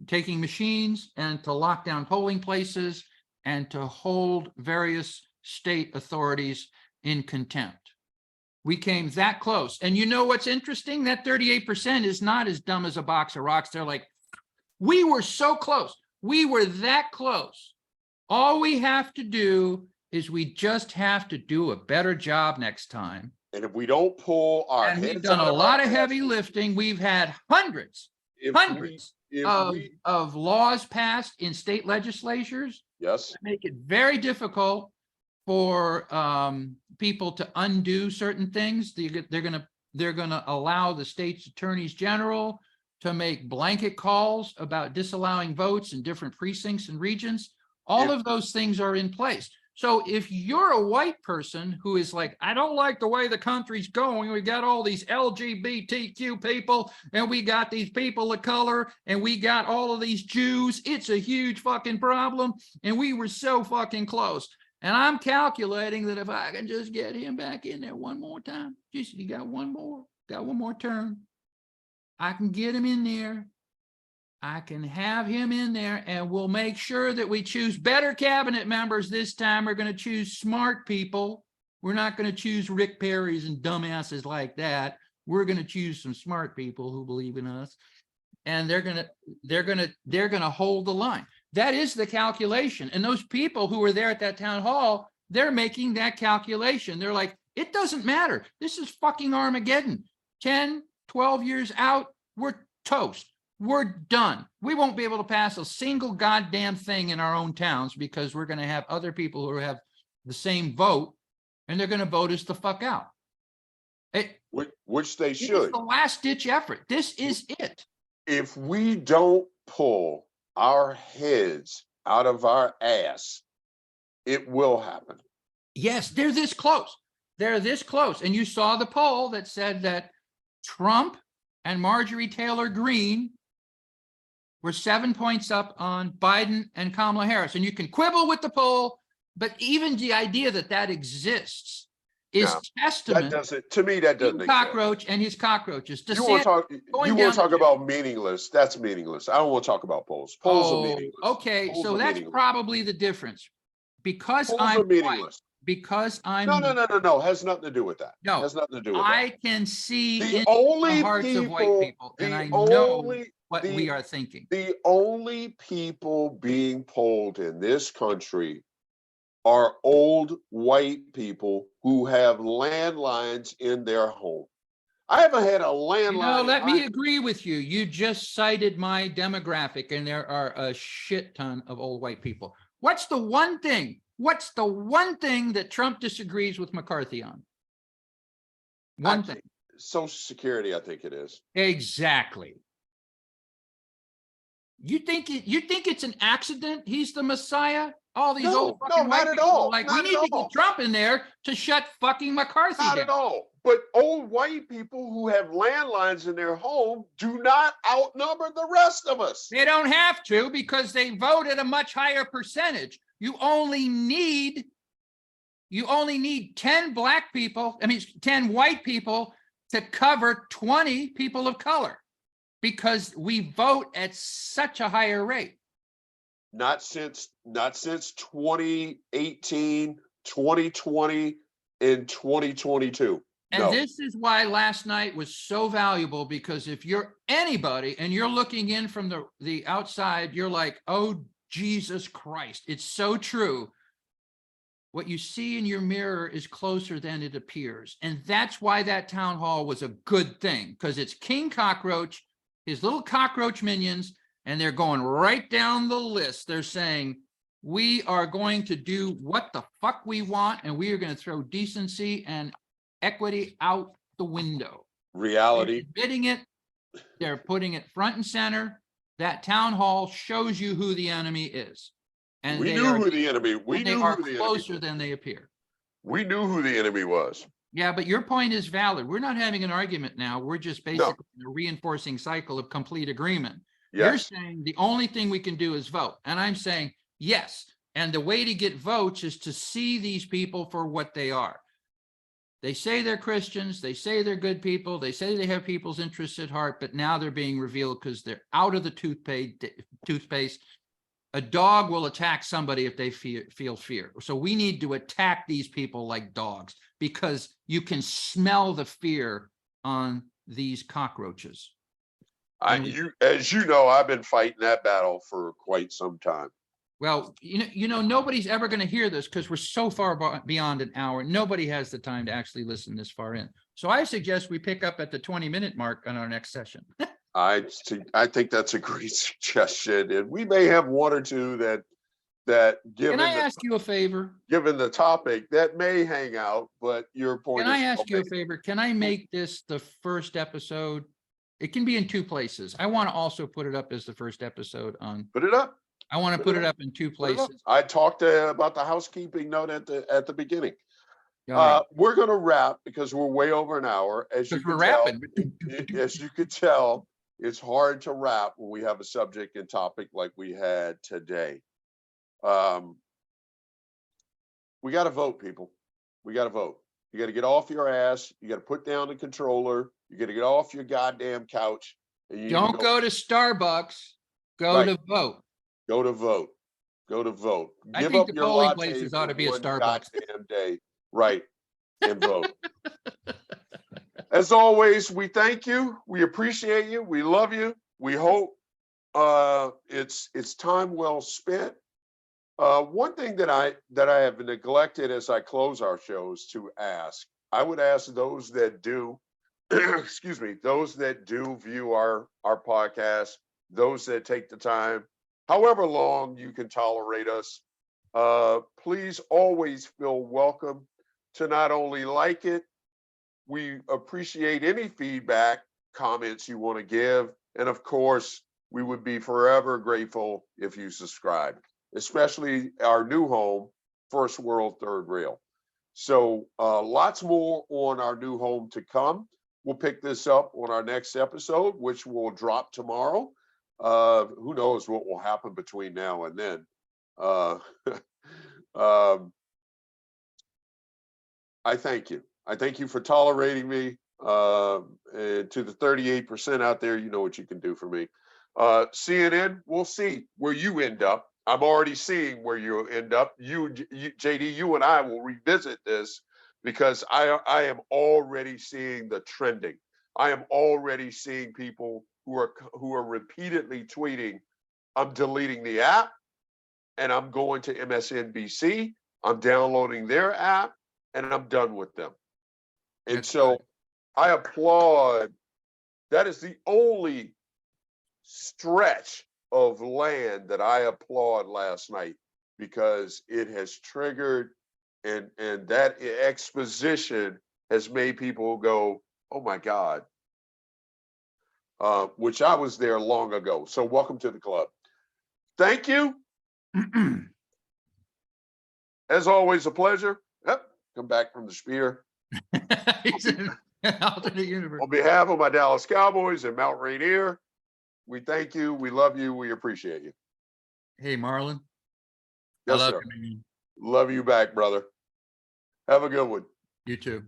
taking machines and to lock down polling places and to hold various state authorities in contempt. We came that close. And you know what's interesting? That 38% is not as dumb as a box of rocks. They're like, we were so close. We were that close. All we have to do is we just have to do a better job next time. And if we don't pull our And heads we've done out a of lot our of heavy asses, lifting. We've had hundreds of laws passed in state legislatures yes, that make it very difficult for people to undo certain things. They're gonna allow the state's attorneys general to make blanket calls about disallowing votes in different precincts and regions. All of those things are in place. So if you're a white person who is like, I don't like the way the country's going, we got all these LGBTQ people, and we got these people of color, and we got all of these Jews, it's a huge fucking problem, and we were so fucking close. And I'm calculating that if I can just get him back in there one more time, just you got one more turn, I can get him in there. I can have him in there, and we'll make sure that we choose better cabinet members this time. We're going to choose smart people. We're not going to choose Rick Perry's and dumbasses like that. We're going to choose some smart people who believe in us, and they're going to hold the line. That is the calculation. And those people who were there at that town hall, they're making that calculation. They're like, it doesn't matter. This is fucking Armageddon. 10, 12 years out, we're toast. We're done. We won't be able to pass a single goddamn thing in our own towns because we're going to have other people who have the same vote, and they're going to vote us the fuck out. Which they should. It's the last ditch effort. This is it. If we don't pull our heads out of our ass, it will happen. Yes, they're this close. They're this close. And you saw the poll that said that Trump and Marjorie Taylor Greene were 7 points up on Biden and Kamala Harris. And you can quibble with the poll, but even the idea that that exists is testament to me, that doesn't exist. Cockroach and his cockroaches. You want to talk about meaningless? That's meaningless. I don't want to talk about polls. Polls are meaningless. Okay, polls so that's probably the difference. Because polls I'm are meaningless. white, because I'm no. Has nothing to do with that. No, has nothing to do with I that. can see The in only the hearts of white people, and I know what we are thinking. The only people being polled in this country are old white people who have landlines in their home. I haven't had a landline. Let me agree with you. You just cited my demographic, and there are a shit ton of old white people. What's the one thing that Trump disagrees with McCarthy on? One thing. Social Security, I think it is. Exactly. You think it's an accident? He's the Messiah? All these old fucking white people are like, we need to get Trump in there to shut fucking McCarthy down. Not at all. But old white people who have landlines in their home do not outnumber the rest of us. They don't have to, because they vote at a much higher percentage. You only need 10 black people, 10 white people to cover 20 people of color because we vote at such a higher rate. Not since 2018, 2020, and 2022. And No. this is why last night was so valuable, because if you're anybody and you're looking in from the outside, you're like, oh, Jesus Christ, it's so true. What you see in your mirror is closer than it appears. And that's why that town hall was a good thing, because it's King Cockroach, his little cockroach minions, and they're going right down the list. They're saying, we are going to do what the fuck we want, and we are going to throw decency and equity out the window. Reality. They're admitting it. They're putting it front and center. That town hall shows you who the enemy is. And we knew who the enemy. We knew are who the closer enemy than they appear. We knew who the enemy was. Yeah, but your point is valid. We're not having an argument now. We're just basically in a reinforcing cycle of complete agreement. Yes. You're saying the only thing we can do is vote. And I'm saying, yes. And the way to get votes is to see these people for what they are. They say they're Christians. They say they're good people. They say they have people's interests at heart, but now they're being revealed because they're out of the toothpaste. A dog will attack somebody if they feel fear. So we need to attack these people like dogs, because you can smell the fear on these cockroaches. As you know, I've been fighting that battle for quite some time. Well, nobody's ever going to hear this because we're so far beyond an hour. Nobody has the time to actually listen this far in. So I suggest we pick up at the 20-minute mark on our next session. I think that's a great suggestion, and we may have one or two that given. Can I ask you a favor? Given the topic, that may hang out, but your point. Can I ask you a favor? Can I make this the first episode? It can be in two places. I want to also put it up as the first episode on. Put it up. I want to put it up in two places. I talked about the housekeeping note at the beginning. Right. We're going to wrap because we're way over an hour. As you could tell, it's hard to wrap when we have a subject and topic like we had today. We got to vote, people. We got to vote. You got to get off your ass. You got to put down the controller. You got to get off your goddamn couch. And don't go to Starbucks. Go to vote. Go to vote. Go to vote. I think the polling places ought to be a Starbucks. Goddamn day. Right. And vote. As always, we thank you. We appreciate you. We love you. We hope it's time well spent. One thing that I have neglected as I close our shows to ask, I would ask those that do, excuse me, those that do view our podcast, those that take the time, however long you can tolerate us, please always feel welcome to not only like it, we appreciate any feedback, comments you want to give, and of course, we would be forever grateful if you subscribe, especially our new home, First World Third Rail. So lots more on our new home to come. We'll pick this up on our next episode, which will drop tomorrow. Who knows what will happen between now and then. I thank you. I thank you for tolerating me. And to the 38% out there, you know what you can do for me. CNN, we'll see where you end up. I'm already seeing where you'll end up. You, JD, you and I will revisit this because I am already seeing the trending. I am already seeing people who are repeatedly tweeting, I'm deleting the app and I'm going to MSNBC. I'm downloading their app and I'm done with them. And so I applaud. That is the only stretch of land that I applaud last night because it has triggered and that exposition has made people go, oh my God, which I was there long ago. So welcome to the club. Thank you. As always, a pleasure. Yep, come back from the spear. Alternate universe. On behalf of my Dallas Cowboys and Mount Rainier, we thank you, we love you, we appreciate you. Hey, Marlon. I Yes, love sir. you, man. Love you back, brother. Have a good one. You too.